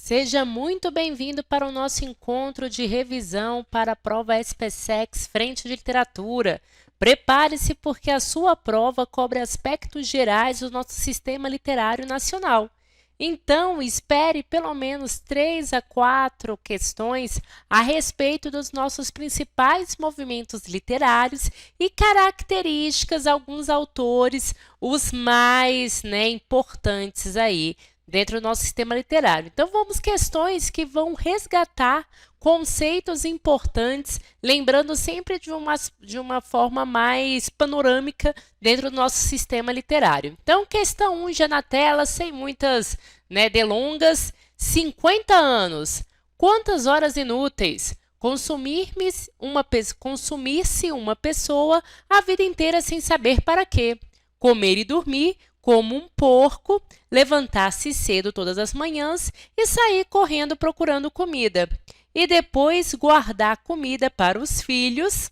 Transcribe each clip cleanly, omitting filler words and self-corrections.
Seja muito bem-vindo para o nosso encontro de revisão para a prova SPSEC Frente de Literatura. Prepare-se porque a sua prova cobre aspectos gerais do nosso sistema literário nacional. Então, espere pelo menos 3 a 4 questões a respeito dos nossos principais movimentos literários e características de alguns autores, os mais importantes aí dentro do nosso sistema literário. Então, vamos questões que vão resgatar conceitos importantes, lembrando sempre de uma forma mais panorâmica dentro do nosso sistema literário. Então, questão 1 já na tela, sem muitas delongas. 50 anos. Quantas horas inúteis? Consumir-se uma pessoa a vida inteira sem saber para quê. Comer e dormir como um porco, levantar-se cedo todas as manhãs e sair correndo procurando comida. E depois guardar comida para os filhos,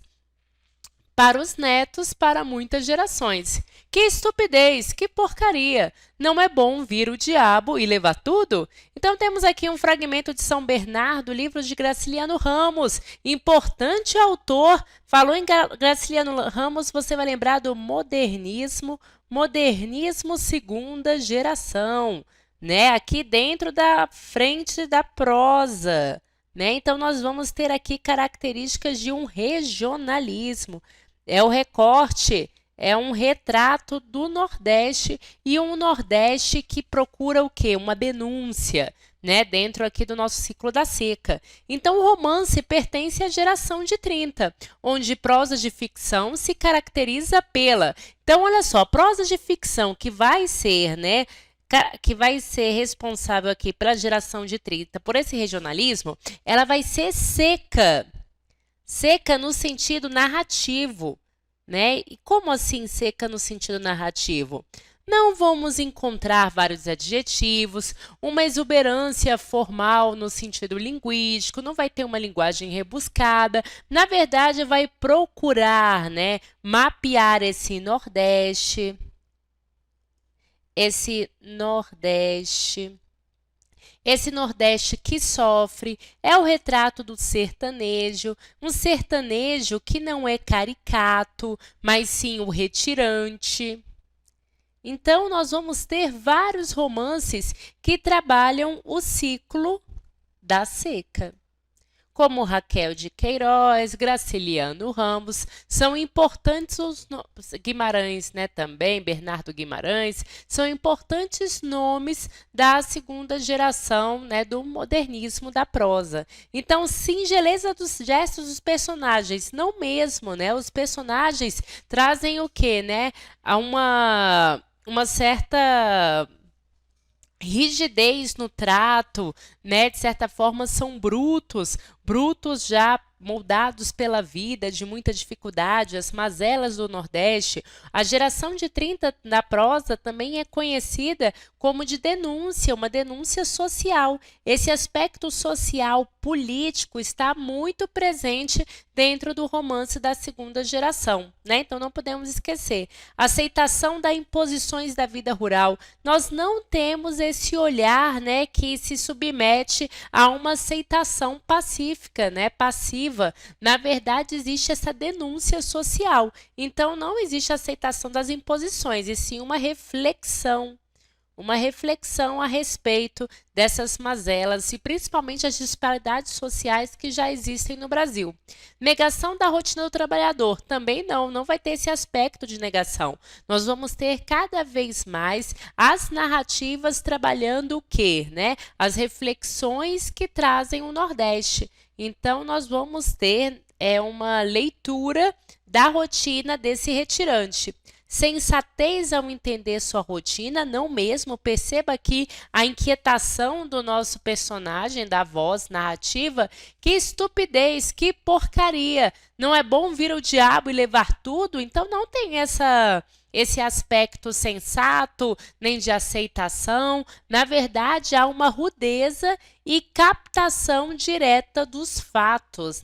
para os netos, para muitas gerações. Que estupidez, que porcaria! Não é bom vir o diabo e levar tudo? Então temos aqui um fragmento de São Bernardo, livro de Graciliano Ramos. Importante autor. Falou em Graciliano Ramos, você vai lembrar do modernismo segunda geração, aqui dentro da frente da prosa. Então, nós vamos ter aqui características de um regionalismo. É o recorte, é um retrato do Nordeste e um Nordeste que procura o quê? Uma denúncia, dentro aqui do nosso ciclo da seca. Então, o romance pertence à geração de 30, onde prosa de ficção se caracteriza pela... Então, olha só, prosa de ficção que vai ser, responsável aqui pela geração de 30, por esse regionalismo, ela vai ser seca. Seca no sentido narrativo, E como assim seca no sentido narrativo? Não vamos encontrar vários adjetivos, uma exuberância formal no sentido linguístico, não vai ter uma linguagem rebuscada. Na verdade, vai procurar, mapear esse Nordeste. Esse Nordeste que sofre, é o retrato do sertanejo, um sertanejo que não é caricato, mas sim o retirante. Então, nós vamos ter vários romances que trabalham o ciclo da seca. Como Raquel de Queiroz, Graciliano Ramos, são importantes os Guimarães, também, Bernardo Guimarães, são importantes nomes da segunda geração, do modernismo da prosa. Então, singeleza dos gestos dos personagens, não mesmo, os personagens trazem o quê, a uma certa rigidez no trato, de certa forma são brutos já moldados pela vida, de muita dificuldade, as mazelas do Nordeste. A geração de 30 da prosa também é conhecida como de denúncia, uma denúncia social. Esse aspecto social, político, está muito presente dentro do romance da segunda geração, Então, não podemos esquecer. Aceitação das imposições da vida rural. Nós não temos esse olhar, que se submete a uma aceitação pacífica, passiva. Na verdade, existe essa denúncia social. Então, não existe aceitação das imposições, e sim uma reflexão a respeito dessas mazelas e principalmente as disparidades sociais que já existem no Brasil. Negação da rotina do trabalhador, também não vai ter esse aspecto de negação. Nós vamos ter cada vez mais as narrativas trabalhando o quê? As reflexões que trazem o Nordeste. Então, nós vamos ter uma leitura da rotina desse retirante. Sensatez ao entender sua rotina, não mesmo. Perceba aqui a inquietação do nosso personagem, da voz narrativa. Que estupidez, que porcaria. Não é bom vir o diabo e levar tudo? Então, não tem esse aspecto sensato, nem de aceitação. Na verdade, há uma rudeza e captação direta dos fatos,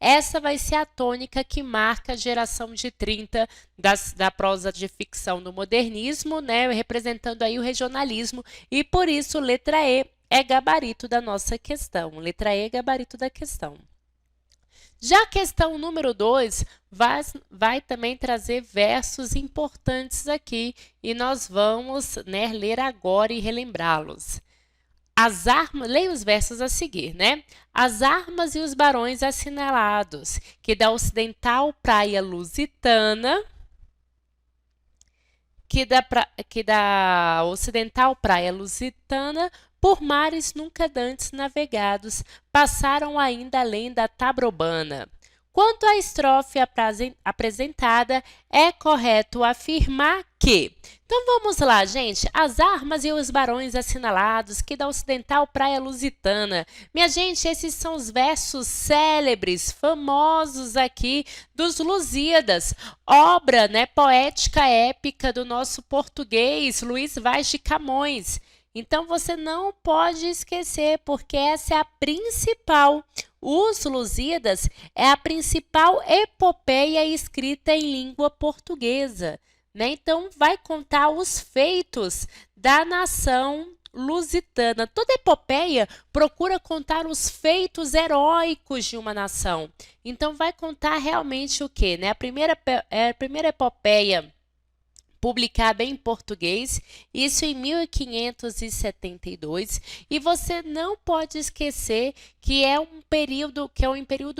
Essa vai ser a tônica que marca a geração de 30 da prosa de ficção do modernismo, representando aí o regionalismo. E por isso, letra E é gabarito da nossa questão. Letra E é gabarito da questão. Já a questão número 2 vai também trazer versos importantes aqui e nós vamos, né, ler agora e relembrá-los. Leia os versos a seguir, né? As armas e os barões assinalados, que da ocidental praia lusitana, que da ocidental praia lusitana, por mares nunca dantes navegados, passaram ainda além da Taprobana. Quanto à estrofe apresentada, é correto afirmar que... Então, vamos lá, gente. As armas e os barões assinalados, que da ocidental praia lusitana. Minha gente, esses são os versos célebres, famosos aqui dos Lusíadas. Obra, né, poética épica do nosso português, Luiz Vaz de Camões. Então, você não pode esquecer, porque essa é a principal. Os Lusíadas é a principal epopeia escrita em língua portuguesa, né? Então, vai contar os feitos da nação lusitana. Toda epopeia procura contar os feitos heróicos de uma nação. Então, vai contar realmente o quê, né? A primeira epopeia publicada em português, isso em 1572, e você não pode esquecer que é um período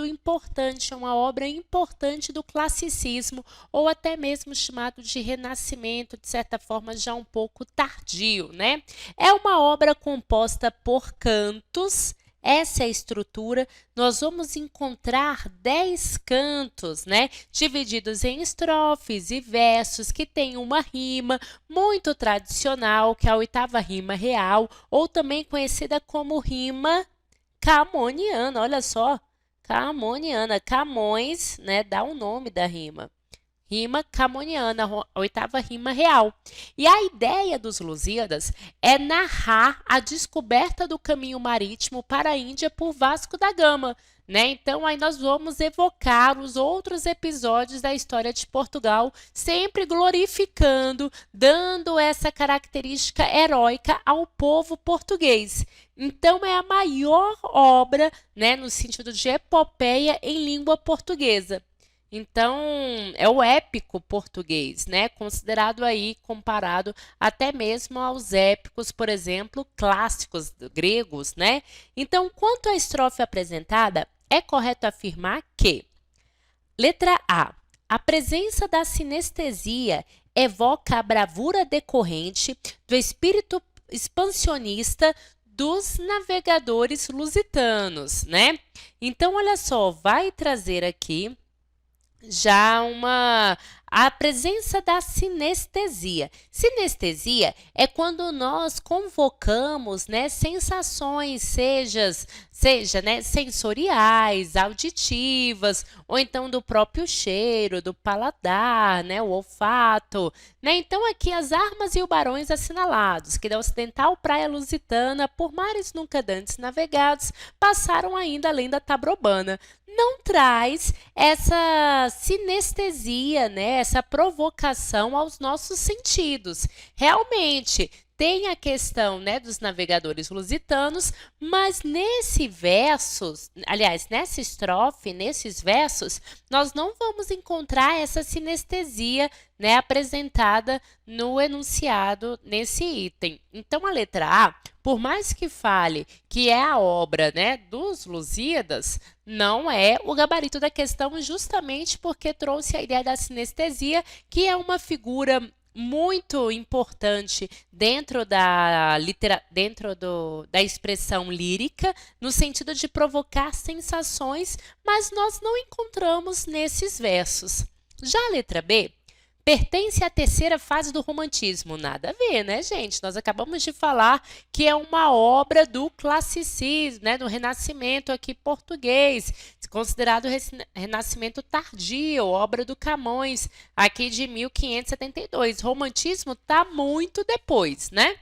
importante, uma obra importante do classicismo, ou até mesmo chamado de Renascimento, de certa forma já um pouco tardio, né? É uma obra composta por cantos. Essa é a estrutura. Nós vamos encontrar 10 cantos, né, divididos em estrofes e versos, que tem uma rima muito tradicional, que é a oitava rima real, ou também conhecida como rima camoniana. Olha só, camoniana. Camões, né, dá o nome da rima. Rima camoniana, a oitava rima real. E a ideia dos Lusíadas é narrar a descoberta do caminho marítimo para a Índia por Vasco da Gama, né? Então, aí nós vamos evocar os outros episódios da história de Portugal, sempre glorificando, dando essa característica heróica ao povo português. Então, é a maior obra, né, no sentido de epopeia em língua portuguesa. Então, é o épico português, né? Considerado aí, comparado até mesmo aos épicos, por exemplo, clássicos gregos, né? Então, quanto à estrofe apresentada, é correto afirmar que, letra A presença da sinestesia evoca a bravura decorrente do espírito expansionista dos navegadores lusitanos, né? Então, olha só, vai trazer aqui já a presença da sinestesia. Sinestesia é quando nós convocamos, né, sensações, seja, né, sensoriais, auditivas, ou então do próprio cheiro, do paladar, né, o olfato, né? Então, aqui as armas e os barões assinalados, que da ocidental praia lusitana, por mares nunca dantes navegados, passaram ainda além da Taprobana. Não traz essa sinestesia, né, essa provocação aos nossos sentidos. Realmente, tem a questão, né, dos navegadores lusitanos, mas nessa estrofe, nesses versos, nós não vamos encontrar essa sinestesia, né, apresentada no enunciado nesse item. Então, a letra A, por mais que fale que é a obra, né, dos Lusíadas, não é o gabarito da questão, justamente porque trouxe a ideia da sinestesia, que é uma figura muito importante dentro da expressão lírica, no sentido de provocar sensações, mas nós não encontramos nesses versos. Já a letra B pertence à terceira fase do romantismo. Nada a ver, né, gente? Nós acabamos de falar que é uma obra do classicismo, né, do Renascimento aqui português, considerado Renascimento tardio, obra do Camões, aqui de 1572. Romantismo está muito depois, né?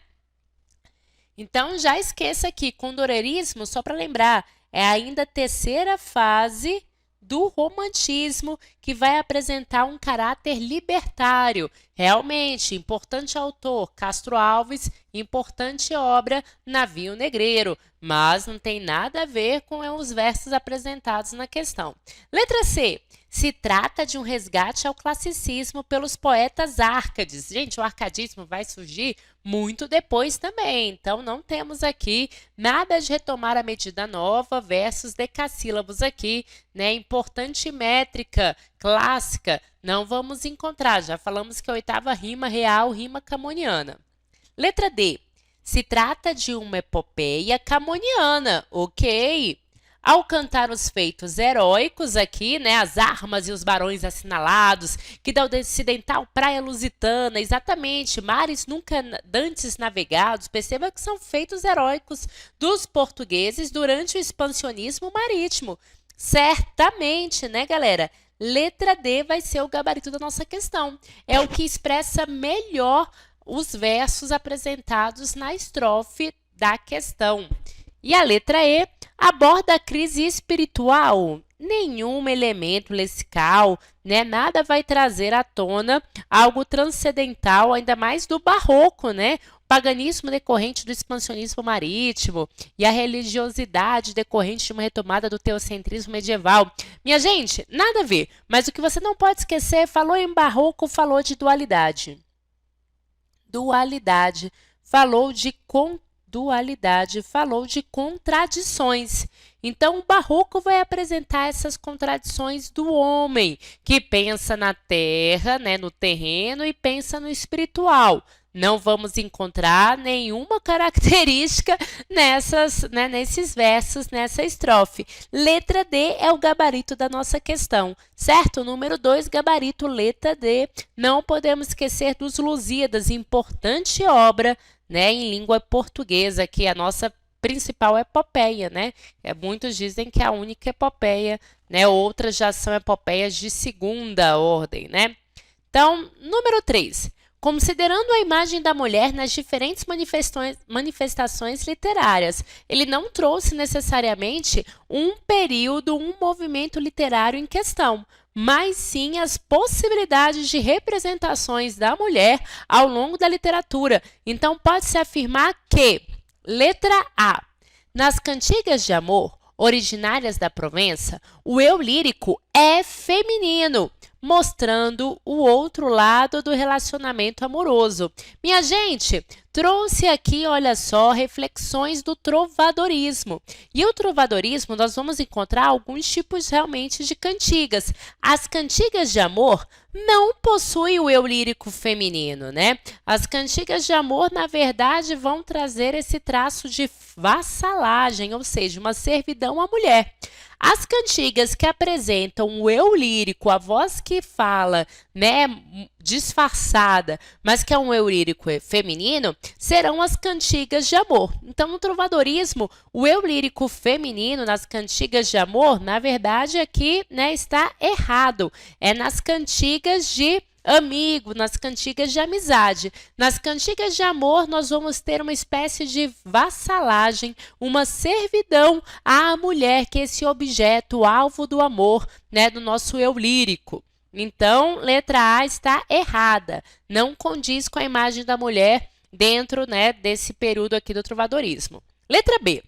Então, já esqueça aqui, condorerismo, só para lembrar, é ainda a terceira fase do romantismo, que vai apresentar um caráter libertário. Realmente, importante autor, Castro Alves, importante obra, Navio Negreiro, mas não tem nada a ver com os versos apresentados na questão. Letra C. Se trata de um resgate ao classicismo pelos poetas árcades. Gente, o arcadismo vai surgir muito depois também, então não temos aqui nada de retomar a medida nova versus decassílabos aqui, né? Importante métrica clássica, não vamos encontrar, já falamos que a oitava rima real, rima camoniana. Letra D. Se trata de uma epopeia camoniana, ok? Ao cantar os feitos heróicos aqui, né, as armas e os barões assinalados, que da ocidental praia lusitana, exatamente, mares nunca dantes navegados, perceba que são feitos heróicos dos portugueses durante o expansionismo marítimo. Certamente, né, galera? Letra D vai ser o gabarito da nossa questão. É o que expressa melhor os versos apresentados na estrofe da questão. E a letra E aborda a crise espiritual. Nenhum elemento lessical, né? Nada vai trazer à tona algo transcendental, ainda mais do barroco, né? O paganismo decorrente do expansionismo marítimo e a religiosidade decorrente de uma retomada do teocentrismo medieval. Minha gente, nada a ver, mas o que você não pode esquecer, falou em barroco, falou de dualidade. Dualidade, falou de dualidade, falou de contradições. Então, o barroco vai apresentar essas contradições do homem, que pensa na terra, né, no terreno, e pensa no espiritual. Não vamos encontrar nenhuma característica nesses versos, nessa estrofe. Letra D é o gabarito da nossa questão, certo? Número 2, gabarito, letra D. Não podemos esquecer dos Lusíadas, importante obra, né, em língua portuguesa, que é a nossa principal epopeia, né? Muitos dizem que é a única epopeia, né? Outras já são epopeias de segunda ordem, né? Então, número 3. Considerando a imagem da mulher nas diferentes manifestações literárias, ele não trouxe necessariamente um período, um movimento literário em questão, mas sim as possibilidades de representações da mulher ao longo da literatura. Então, pode-se afirmar que, letra A, nas cantigas de amor originárias da Provença, o eu lírico é feminino, mostrando o outro lado do relacionamento amoroso. Minha gente, trouxe aqui, olha só, reflexões do trovadorismo. E o trovadorismo, nós vamos encontrar alguns tipos realmente de cantigas. As cantigas de amor não possuem o eu lírico feminino, né? As cantigas de amor, na verdade, vão trazer esse traço de vassalagem, ou seja, uma servidão à mulher. As cantigas que apresentam o eu lírico, a voz que fala, né, disfarçada, mas que é um eu lírico feminino, serão as cantigas de amor. Então, no trovadorismo, o eu lírico feminino nas cantigas de amor, na verdade, aqui, né, está errado. É nas cantigas de amigo, nas cantigas de amizade. Nas cantigas de amor, nós vamos ter uma espécie de vassalagem, uma servidão à mulher, que é esse objeto, alvo do amor, né, do nosso eu lírico. Então, letra A está errada, não condiz com a imagem da mulher dentro, né, desse período aqui do trovadorismo. Letra B.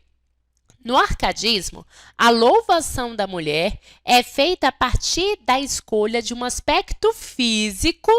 No arcadismo, a louvação da mulher é feita a partir da escolha de um aspecto físico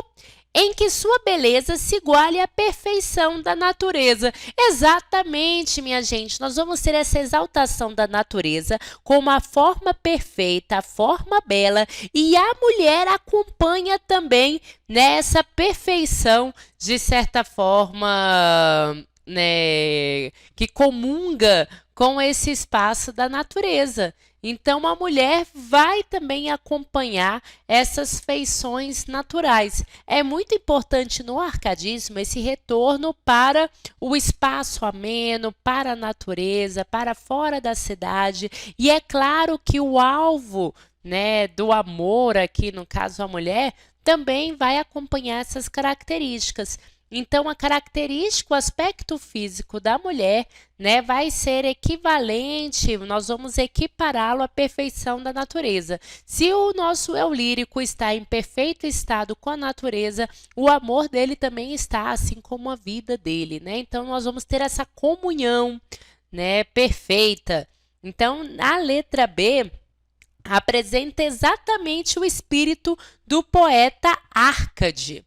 em que sua beleza se iguale à perfeição da natureza. Exatamente, minha gente, nós vamos ter essa exaltação da natureza como a forma perfeita, a forma bela, e a mulher acompanha também nessa perfeição, de certa forma, né, que comunga com esse espaço da natureza. Então, a mulher vai também acompanhar essas feições naturais. É muito importante no arcadismo esse retorno para o espaço ameno, para a natureza, para fora da cidade. E é claro que o alvo, né, do amor aqui, no caso a mulher, também vai acompanhar essas características. Então, a característica, o aspecto físico da mulher, né, vai ser equivalente, nós vamos equipará-lo à perfeição da natureza. Se o nosso eu lírico está em perfeito estado com a natureza, o amor dele também está, assim como a vida dele, né? Então, nós vamos ter essa comunhão, né, perfeita. Então, a letra B apresenta exatamente o espírito do poeta Árcade.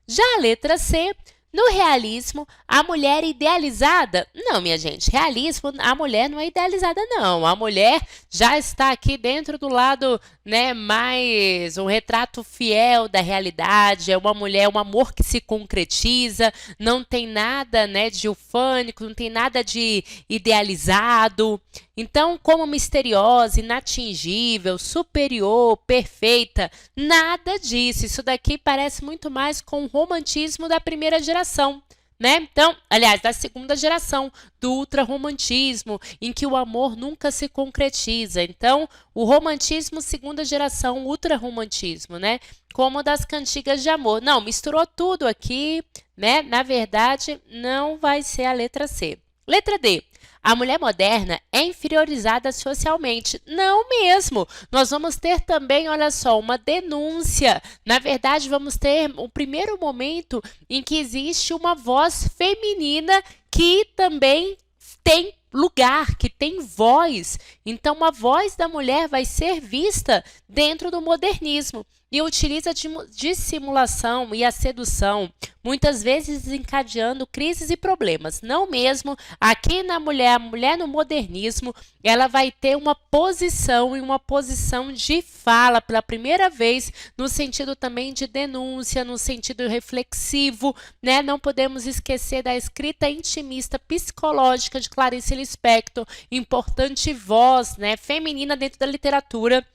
Já a letra C, no realismo, a mulher idealizada? Não, minha gente, realismo, a mulher não é idealizada, não. A mulher já está aqui dentro do lado, né, mais um retrato fiel da realidade. É uma mulher, um amor que se concretiza, não tem nada, né, de ufânico, não tem nada de idealizado. Então, como misteriosa, inatingível, superior, perfeita, nada disso. Isso daqui parece muito mais com o romantismo da primeira geração, né? Então, aliás, da segunda geração, do ultrarromantismo, em que o amor nunca se concretiza. Então, o romantismo, segunda geração, ultrarromantismo, né? Como das cantigas de amor. Não, misturou tudo aqui, né? Na verdade, não vai ser a letra C. Letra D. A mulher moderna é inferiorizada socialmente. Não mesmo. Nós vamos ter também, olha só, uma denúncia. Na verdade, vamos ter o primeiro momento em que existe uma voz feminina que também tem lugar, que tem voz. Então, a voz da mulher vai ser vista dentro do modernismo e utiliza a dissimulação e a sedução, muitas vezes desencadeando crises e problemas. Não mesmo aqui na mulher, a mulher no modernismo, ela vai ter uma posição e uma posição de fala pela primeira vez, no sentido também de denúncia, no sentido reflexivo, né? Não podemos esquecer da escrita intimista psicológica de Clarice Lispector, importante voz, né, feminina dentro da literatura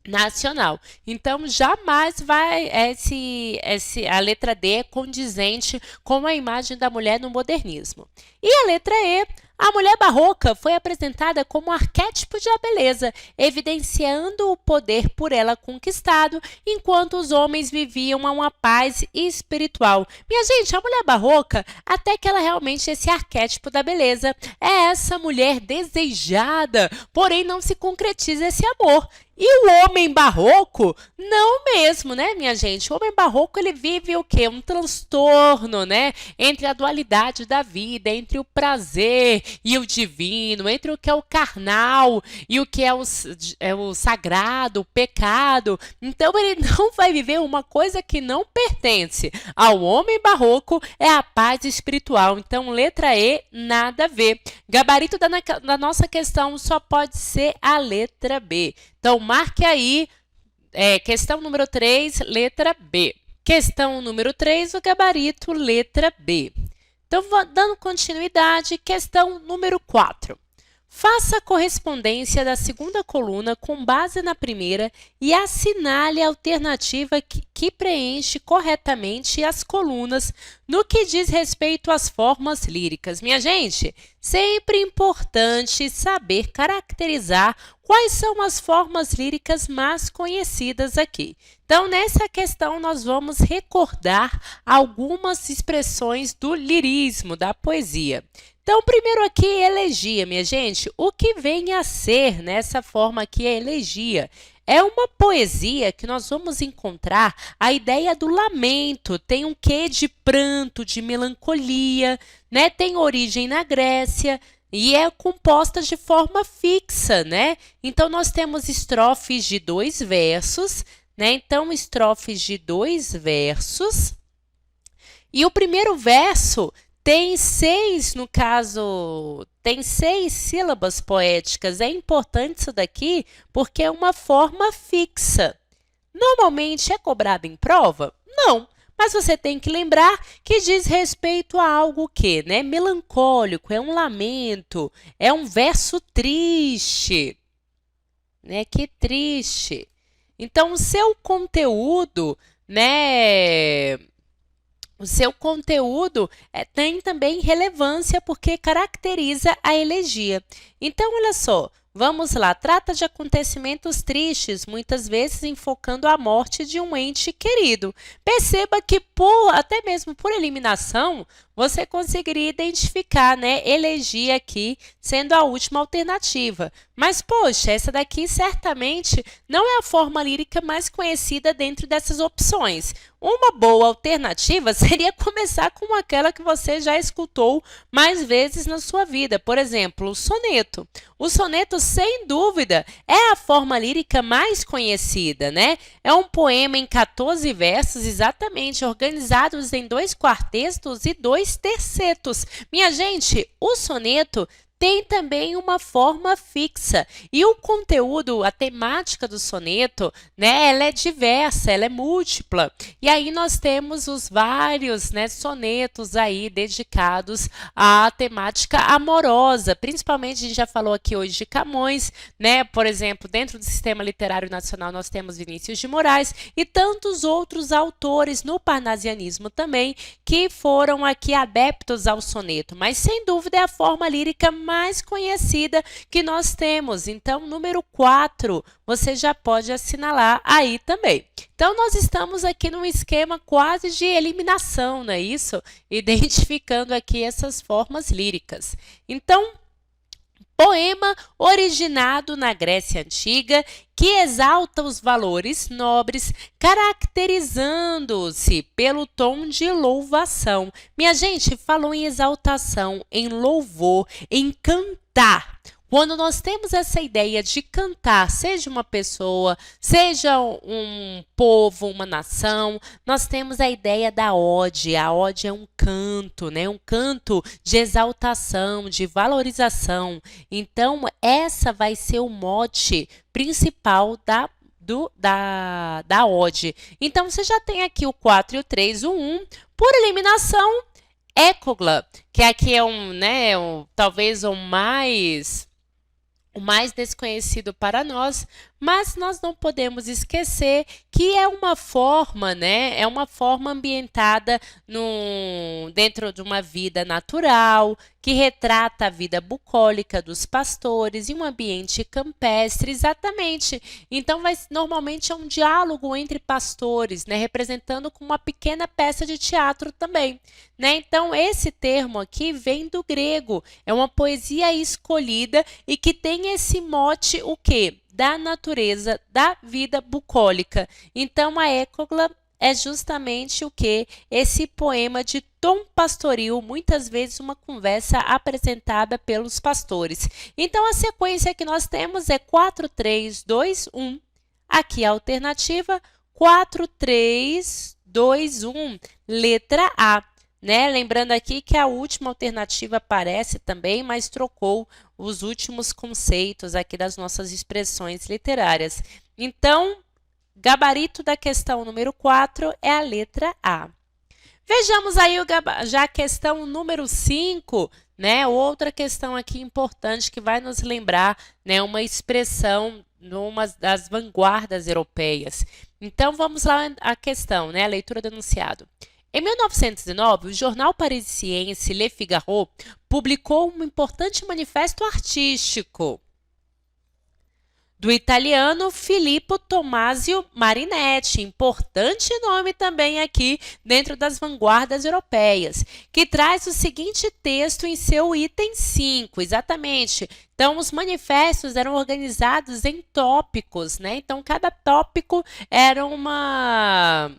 nacional. Então, jamais vai a letra D é condizente com a imagem da mulher no modernismo. E a letra E, a mulher barroca foi apresentada como arquétipo da beleza, evidenciando o poder por ela conquistado, enquanto os homens viviam uma paz espiritual. Minha gente, a mulher barroca, até que ela realmente é esse arquétipo da beleza, é essa mulher desejada, porém não se concretiza esse amor. E o homem barroco, não mesmo, né, minha gente? O homem barroco, ele vive o quê? Um transtorno, né? Entre a dualidade da vida, entre o prazer e o divino, entre o que é o carnal e o que é o sagrado, o pecado. Então, ele não vai viver uma coisa que não pertence ao homem barroco, é a paz espiritual. Então, letra E, nada a ver. Gabarito da nossa questão só pode ser a letra B. Então, marque aí, questão número 3, letra B. Questão número 3, o gabarito, letra B. Então, dando continuidade, questão número 4. Faça a correspondência da segunda coluna com base na primeira e assinale a alternativa que preenche corretamente as colunas no que diz respeito às formas líricas. Minha gente, sempre importante saber caracterizar quais são as formas líricas mais conhecidas aqui. Então, nessa questão, nós vamos recordar algumas expressões do lirismo, da poesia. Então, primeiro aqui, elegia, minha gente. O que vem a ser nessa forma aqui é elegia. É uma poesia que nós vamos encontrar a ideia do lamento, tem um quê de pranto, de melancolia, né? Tem origem na Grécia e é composta de forma fixa, né? Então, nós temos estrofes de 2 versos, né? Então, estrofes de 2 versos. E o primeiro verso tem 6, no caso, tem 6 sílabas poéticas. É importante isso daqui porque é uma forma fixa. Normalmente é cobrado em prova? Não, mas você tem que lembrar que diz respeito a algo que, né, melancólico, é um lamento, é um verso triste, né, que triste. Então, o seu conteúdo, né, tem também relevância porque caracteriza a elegia. Então, olha só, Vamos lá, trata de acontecimentos tristes, muitas vezes enfocando a morte de um ente querido. Perceba que até mesmo por eliminação, você conseguiria identificar, né, elegia aqui sendo a última alternativa. Mas, poxa, essa daqui certamente não é a forma lírica mais conhecida dentro dessas opções. Uma boa alternativa seria começar com aquela que você já escutou mais vezes na sua vida. Por exemplo, o soneto. O soneto, sem dúvida, é a forma lírica mais conhecida, né? É um poema em 14 versos, exatamente, organizados em 2 quartetos e 2 tercetos. Minha gente, o soneto tem também uma forma fixa. E o conteúdo, a temática do soneto, né, ela é diversa, ela é múltipla. E aí nós temos os vários, né, sonetos aí dedicados à temática amorosa. Principalmente, a gente já falou aqui hoje de Camões, né? Por exemplo, dentro do sistema literário nacional nós temos Vinícius de Moraes e tantos outros autores no parnasianismo também que foram aqui adeptos ao soneto. Mas, sem dúvida, é a forma lírica mais conhecida que nós temos. Então, número 4, você já pode assinalar aí também. Então, nós estamos aqui num esquema quase de eliminação, não é isso? Identificando aqui essas formas líricas. Então, poema originado na Grécia Antiga que exalta os valores nobres, caracterizando-se pelo tom de louvação. Minha gente, falou em exaltação, em louvor, em cantar. Quando nós temos essa ideia de cantar, seja uma pessoa, seja um povo, uma nação, nós temos a ideia da ode. A ode é um canto, né? Um canto de exaltação, de valorização. Então, essa vai ser o mote principal da ode. Então, você já tem aqui o 4 e o 3, o 1. Por eliminação, ecogla, que aqui é talvez o mais desconhecido para nós, mas nós não podemos esquecer que é uma forma, né? É uma forma ambientada dentro de uma vida natural, que retrata a vida bucólica dos pastores em um ambiente campestre, exatamente. Então, normalmente é um diálogo entre pastores, né? Representando com uma pequena peça de teatro também, né? Então, esse termo aqui vem do grego, é uma poesia escolhida e que tem esse mote, o quê? Da natureza, da vida bucólica. Então, a ecogla é justamente o que? Esse poema de tom pastoril, muitas vezes uma conversa apresentada pelos pastores. Então, a sequência que nós temos é 4, 3, 2, 1. Aqui a alternativa, 4, 3, 2, 1, letra A. Né? Lembrando aqui que a última alternativa aparece também, mas trocou os últimos conceitos aqui das nossas expressões literárias. Então, gabarito da questão número 4 é a letra A. Vejamos aí já a questão número 5, né? Outra questão aqui importante que vai nos lembrar, né, uma expressão numa das vanguardas europeias. Então, vamos lá a questão, né? A leitura do enunciado. Em 1909, o jornal parisiense Le Figaro publicou um importante manifesto artístico do italiano Filippo Tommasio Marinetti, importante nome também aqui dentro das vanguardas europeias, que traz o seguinte texto em seu item 5, exatamente. Então, os manifestos eram organizados em tópicos, né? Então, cada tópico era uma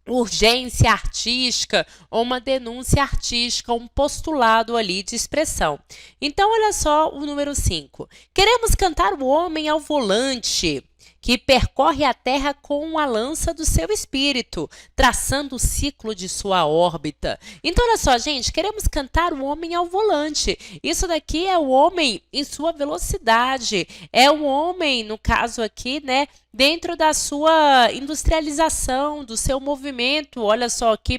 urgência artística ou uma denúncia artística, um postulado ali de expressão. Então, olha só o número 5. Queremos cantar o homem ao volante, que percorre a Terra com a lança do seu espírito, traçando o ciclo de sua órbita. Então, olha só, gente, queremos cantar o homem ao volante. Isso daqui é o homem em sua velocidade. É o homem, no caso aqui, né, dentro da sua industrialização, do seu movimento, olha só, que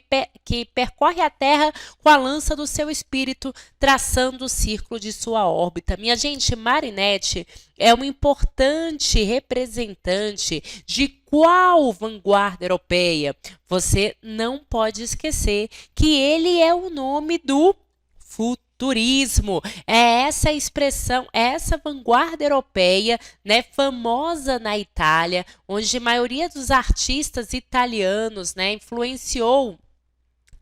percorre a Terra com a lança do seu espírito, traçando o círculo de sua órbita. Minha gente, Marinetti é um importante representante de qual vanguarda europeia? Você não pode esquecer que ele é o nome do futuro. futurismo. É essa expressão, é essa vanguarda europeia, né, famosa na Itália, onde a maioria dos artistas italianos, né,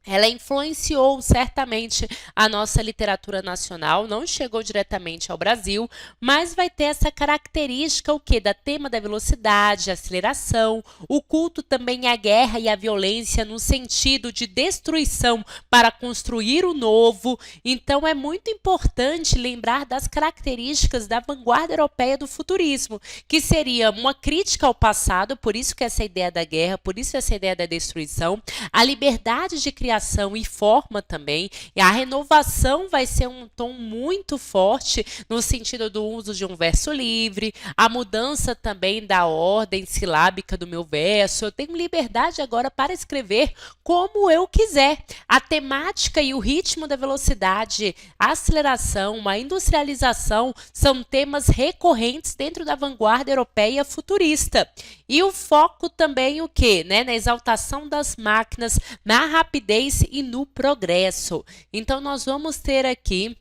ela influenciou certamente a nossa literatura nacional, não chegou diretamente ao Brasil, mas vai ter essa característica o quê? Da tema da velocidade, aceleração, o culto também à guerra e à violência no sentido de destruição para construir o novo. Então é muito importante lembrar das características da vanguarda europeia do futurismo, que seria uma crítica ao passado, por isso que essa ideia da guerra, por isso essa ideia da destruição, a liberdade de criação e forma também, e a renovação vai ser um tom muito forte no sentido do uso de um verso livre, a mudança também da ordem silábica do meu verso, eu tenho liberdade agora para escrever como eu quiser. A temática e o ritmo da velocidade, a aceleração, a industrialização são temas recorrentes dentro da vanguarda europeia futurista. E o foco também o quê? Né? Na exaltação das máquinas, na rapidez e no progresso. Então, nós vamos ter aqui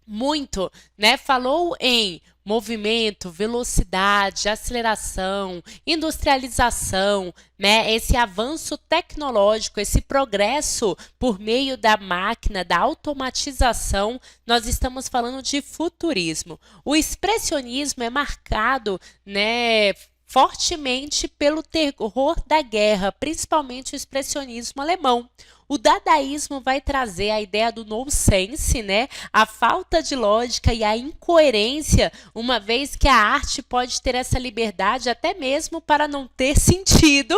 muito, né? Falou em movimento, velocidade, aceleração, industrialização, né? Esse avanço tecnológico, esse progresso por meio da máquina, da automatização, nós estamos falando de futurismo. O expressionismo é marcado, né, fortemente pelo terror da guerra, principalmente o expressionismo alemão. O dadaísmo vai trazer a ideia do nonsense, né? A falta de lógica e a incoerência, uma vez que a arte pode ter essa liberdade até mesmo para não ter sentido.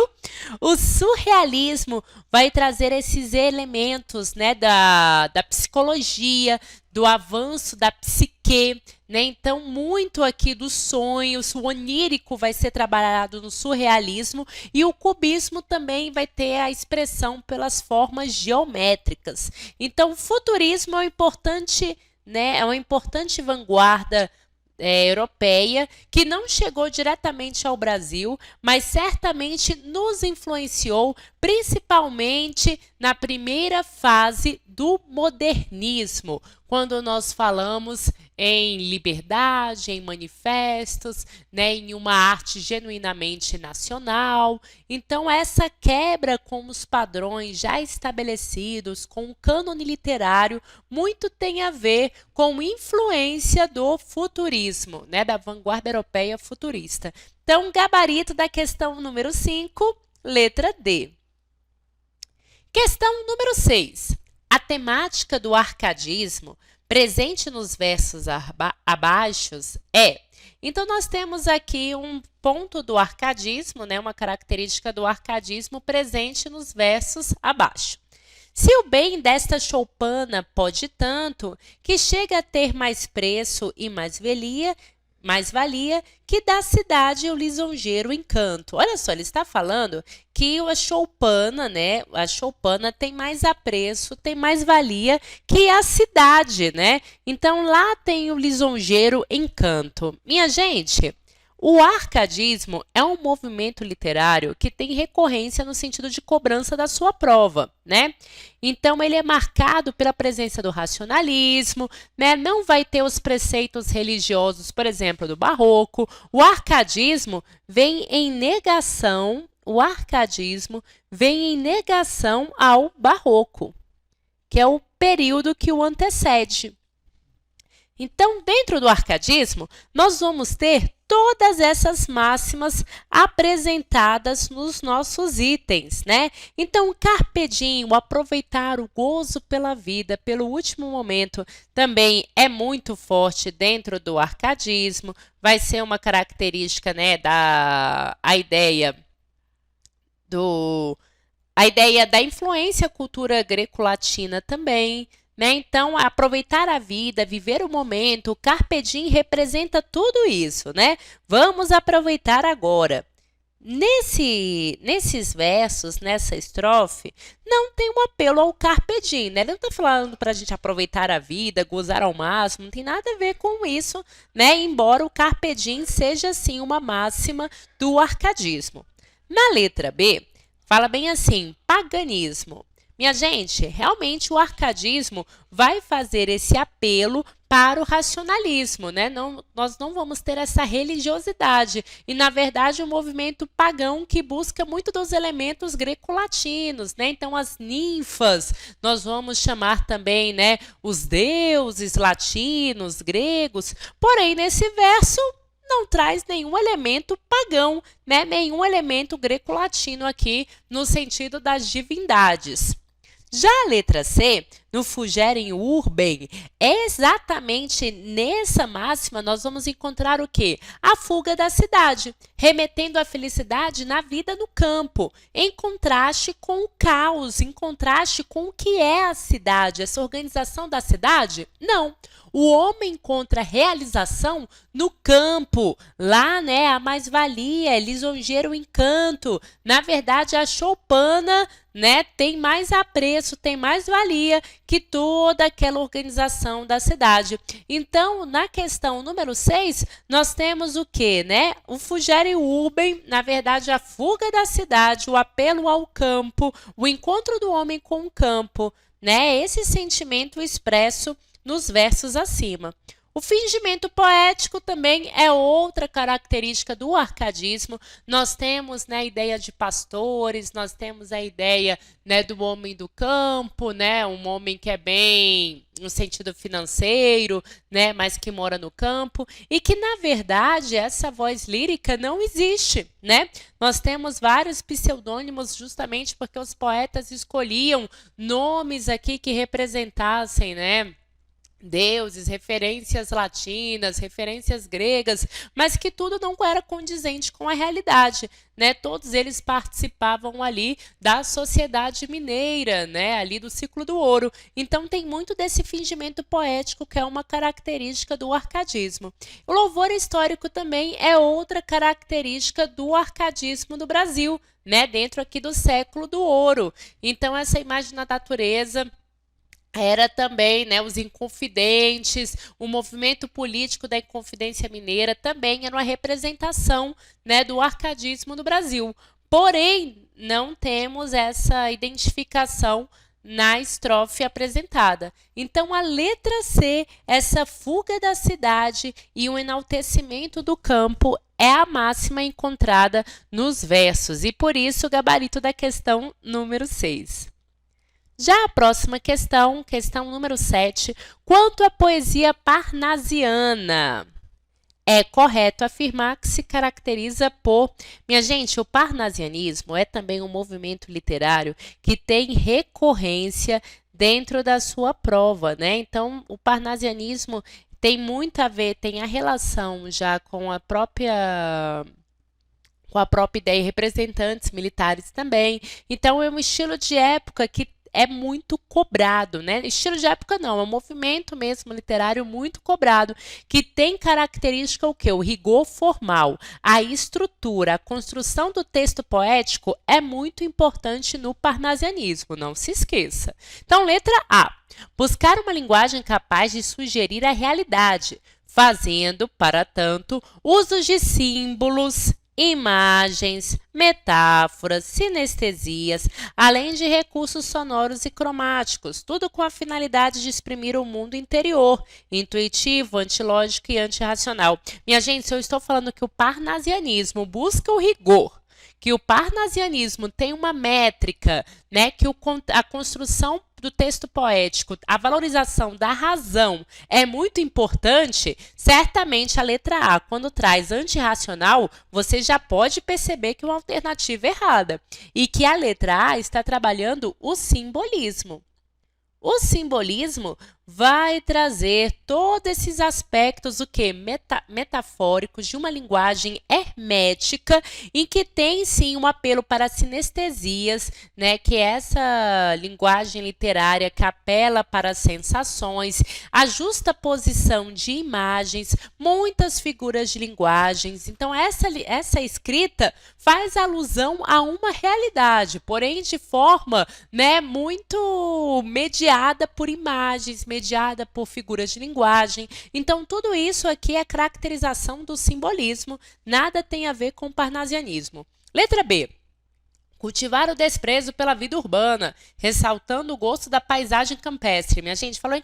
O surrealismo vai trazer esses elementos, né, da psicologia, do avanço da psique, né? Então, muito aqui dos sonhos, o onírico vai ser trabalhado no surrealismo e o cubismo também vai ter a expressão pelas formas geométricas. Então, o futurismo é uma importante vanguarda europeia que não chegou diretamente ao Brasil, mas certamente nos influenciou, principalmente na primeira fase do modernismo, quando nós falamos em liberdade, em manifestos, né, em uma arte genuinamente nacional. Então, essa quebra com os padrões já estabelecidos, com o cânone literário, muito tem a ver com influência do futurismo, né, da vanguarda europeia futurista. Então, gabarito da questão número 5, letra D. Questão número 6. A temática do arcadismo presente nos versos abaixo é... Então, nós temos aqui um ponto do arcadismo, né, uma característica do arcadismo presente nos versos abaixo. Se o bem desta choupana pode tanto, que chega a ter mais preço e mais valia que da cidade o lisonjeiro encanto. Olha só, ele está falando que a choupana, né? A choupana tem mais apreço, tem mais valia que a cidade, né? Então, lá tem o lisonjeiro encanto. Minha gente, o arcadismo é um movimento literário que tem recorrência no sentido de cobrança da sua prova, né? Então, ele é marcado pela presença do racionalismo, né? Não vai ter os preceitos religiosos, por exemplo, do barroco. O arcadismo vem em negação ao barroco, que é o período que o antecede. Então, dentro do arcadismo, nós vamos ter todas essas máximas apresentadas nos nossos itens, né? Então, carpe diem, o aproveitar o gozo pela vida, pelo último momento, também é muito forte dentro do arcadismo. Vai ser uma característica, né, a ideia da influência cultura greco-latina também, né? Então, aproveitar a vida, viver o momento, o carpe diem representa tudo isso, né? Vamos aproveitar agora. Nesses versos, nessa estrofe, não tem um apelo ao carpe diem, né? Ele não está falando para a gente aproveitar a vida, gozar ao máximo, não tem nada a ver com isso, né? Embora o carpe diem seja, sim, uma máxima do arcadismo. Na letra B, fala bem assim, paganismo. Minha gente, realmente o arcadismo vai fazer esse apelo para o racionalismo, né? Nós não vamos ter essa religiosidade. E, na verdade, o movimento pagão que busca muito dos elementos greco-latinos, né? Então, as ninfas, nós vamos chamar também, né, os deuses latinos, gregos. Porém, nesse verso, não traz nenhum elemento pagão, né? Nenhum elemento greco-latino aqui no sentido das divindades. Já a letra C, no Fugerem Urbem, exatamente nessa máxima nós vamos encontrar o quê? A fuga da cidade, remetendo à felicidade na vida no campo, em contraste com o caos, em contraste com o que é a cidade, essa organização da cidade? Não. O homem encontra realização no campo, lá, né, a mais-valia, lisonjeiro o encanto. Na verdade, a choupana, né, tem mais apreço, tem mais valia que toda aquela organização da cidade. Então, na questão número 6, nós temos o quê, né? O Fugere Urbem, na verdade, a fuga da cidade, o apelo ao campo, o encontro do homem com o campo, né? Esse sentimento expresso nos versos acima. O fingimento poético também é outra característica do arcadismo. Nós temos, né, a ideia de pastores, nós temos a ideia, né, do homem do campo, né, um homem que é bem no sentido financeiro, né, mas que mora no campo, e que, na verdade, essa voz lírica não existe, né? Nós temos vários pseudônimos justamente porque os poetas escolhiam nomes aqui que representassem, né, deuses, referências latinas, referências gregas, mas que tudo não era condizente com a realidade, né? Todos eles participavam ali da sociedade mineira, né? Ali do ciclo do ouro. Então tem muito desse fingimento poético que é uma característica do arcadismo. O louvor histórico também é outra característica do arcadismo no Brasil, né? Dentro aqui do século do ouro. Então essa imagem da natureza era também, né, os Inconfidentes, o movimento político da Inconfidência Mineira também era uma representação, né, do arcadismo no Brasil. Porém, não temos essa identificação na estrofe apresentada. Então, a letra C, essa fuga da cidade e o enaltecimento do campo é a máxima encontrada nos versos e, por isso, o gabarito da questão número 6. Já a próxima questão, questão número 7, quanto à poesia parnasiana? É correto afirmar que se caracteriza por... Minha gente, o parnasianismo é também um movimento literário que tem recorrência dentro da sua prova, né? Então, o parnasianismo tem muito a ver, tem a relação já com a própria ideia, representantes militares também. Então, é um estilo de época que é muito cobrado, né? Estilo de época não, é um movimento mesmo literário muito cobrado, que tem característica o quê? O rigor formal, a estrutura, a construção do texto poético é muito importante no parnasianismo, não se esqueça. Então, letra A. Buscar uma linguagem capaz de sugerir a realidade, fazendo, para tanto, uso de símbolos, imagens, metáforas, sinestesias, além de recursos sonoros e cromáticos, tudo com a finalidade de exprimir o mundo interior, intuitivo, antilógico e antirracional. Minha gente, se eu estou falando que o parnasianismo busca o rigor, que o parnasianismo tem uma métrica, né, que a construção do texto poético, a valorização da razão é muito importante, certamente a letra A, quando traz antirracional, você já pode perceber que é uma alternativa errada e que a letra A está trabalhando o simbolismo. O simbolismo vai trazer todos esses aspectos, o quê? Metafóricos, de uma linguagem hermética, em que tem sim um apelo para sinestesias, né? Que é essa linguagem literária que apela para sensações, a justaposição de imagens, muitas figuras de linguagens. Então, essa escrita faz alusão a uma realidade, porém de forma, né, muito mediada por imagens, mediada por figuras de linguagem. Então, tudo isso aqui é caracterização do simbolismo, nada tem a ver com o parnasianismo. Letra B. Cultivar o desprezo pela vida urbana, ressaltando o gosto da paisagem campestre. Minha gente, falou em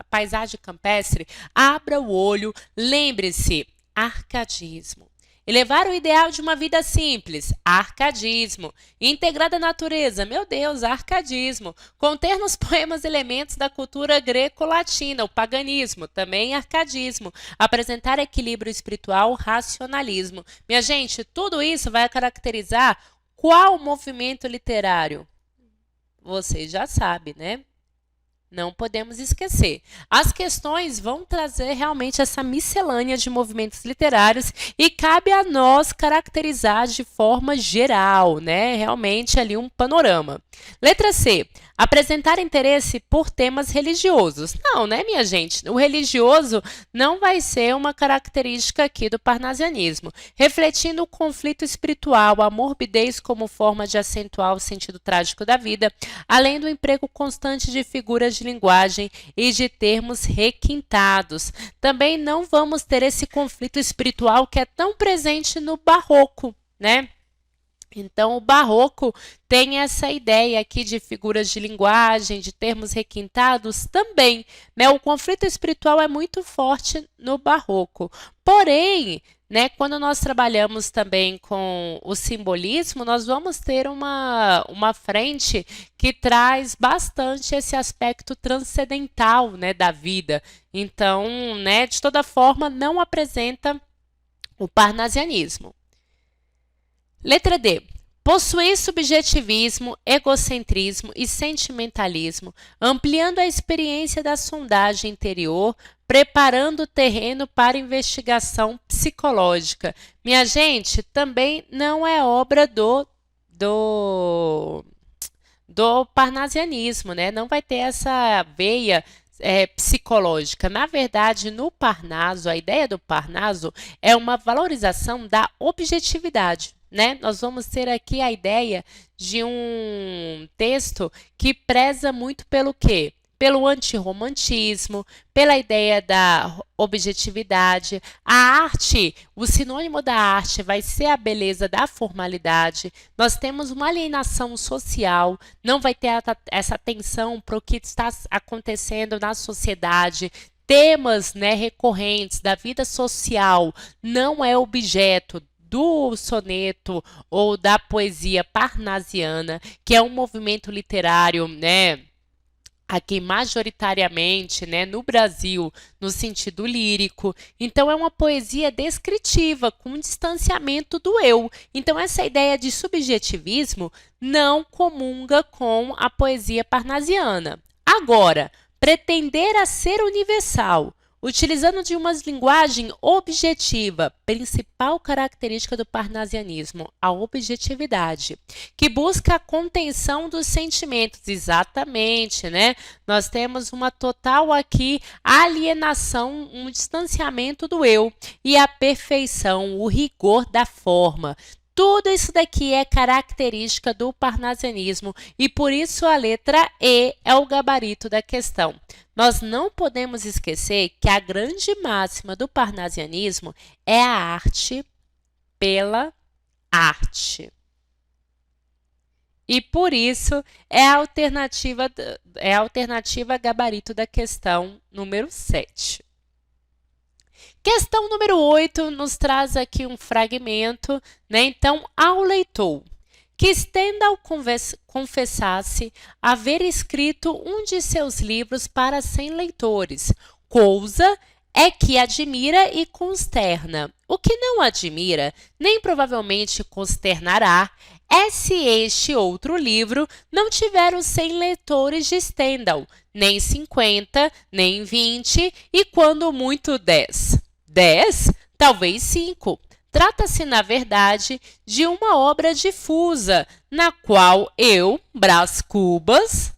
paisagem campestre? Abra o olho, lembre-se, arcadismo. Elevar o ideal de uma vida simples, arcadismo. Integrar a natureza, meu Deus, arcadismo. Conter nos poemas elementos da cultura greco-latina, o paganismo, também arcadismo. Apresentar equilíbrio espiritual, racionalismo. Minha gente, tudo isso vai caracterizar qual movimento literário? Você já sabe, né? Não podemos esquecer. As questões vão trazer realmente essa miscelânea de movimentos literários e cabe a nós caracterizar de forma geral, né? Realmente ali um panorama. Letra C. Apresentar interesse por temas religiosos. Não, né, minha gente? O religioso não vai ser uma característica aqui do parnasianismo. Refletindo o conflito espiritual, a morbidez como forma de acentuar o sentido trágico da vida, além do emprego constante de figuras de linguagem e de termos requintados. Também não vamos ter esse conflito espiritual que é tão presente no barroco, né? Então, o barroco tem essa ideia aqui de figuras de linguagem, de termos requintados também, né? O conflito espiritual é muito forte no barroco. Porém, né, quando nós trabalhamos também com o simbolismo, nós vamos ter uma frente que traz bastante esse aspecto transcendental, né, da vida. Então, né, de toda forma, não apresenta o parnasianismo. Letra D. Possuir subjetivismo, egocentrismo e sentimentalismo, ampliando a experiência da sondagem interior, preparando o terreno para investigação psicológica. Minha gente, também não é obra do parnasianismo, né? Não vai ter essa veia psicológica. Na verdade, no Parnaso, a ideia do Parnaso é uma valorização da objetividade, né? Nós vamos ter aqui a ideia de um texto que preza muito pelo quê? Pelo antirromantismo, pela ideia da objetividade. A arte, o sinônimo da arte vai ser a beleza da formalidade. Nós temos uma alienação social, não vai ter essa atenção para o que está acontecendo na sociedade. Temas, né, recorrentes da vida social não é objeto do soneto ou da poesia parnasiana, que é um movimento literário, né, aqui majoritariamente, né, no Brasil, no sentido lírico. Então, é uma poesia descritiva, com distanciamento do eu. Então, essa ideia de subjetivismo não comunga com a poesia parnasiana. Agora, pretender a ser universal, utilizando de uma linguagem objetiva, principal característica do parnasianismo, a objetividade, que busca a contenção dos sentimentos, exatamente, né? Nós temos uma total aqui alienação, um distanciamento do eu e a perfeição, o rigor da forma. Tudo isso daqui é característica do parnasianismo e por isso a letra E é o gabarito da questão. Nós não podemos esquecer que a grande máxima do parnasianismo é a arte pela arte. E por isso é a alternativa gabarito da questão número 7. Questão número 8 nos traz aqui um fragmento, né? Então, ao leitor que Stendhal confessasse haver escrito um de seus livros para 100 leitores, coisa é que admira e consterna. O que não admira, nem provavelmente consternará, é se este outro livro não tiver os 100 leitores de Stendhal, nem 50, nem 20 e, quando muito, 10. 10? Talvez 5. Trata-se, na verdade, de uma obra difusa, na qual eu, Brás Cubas,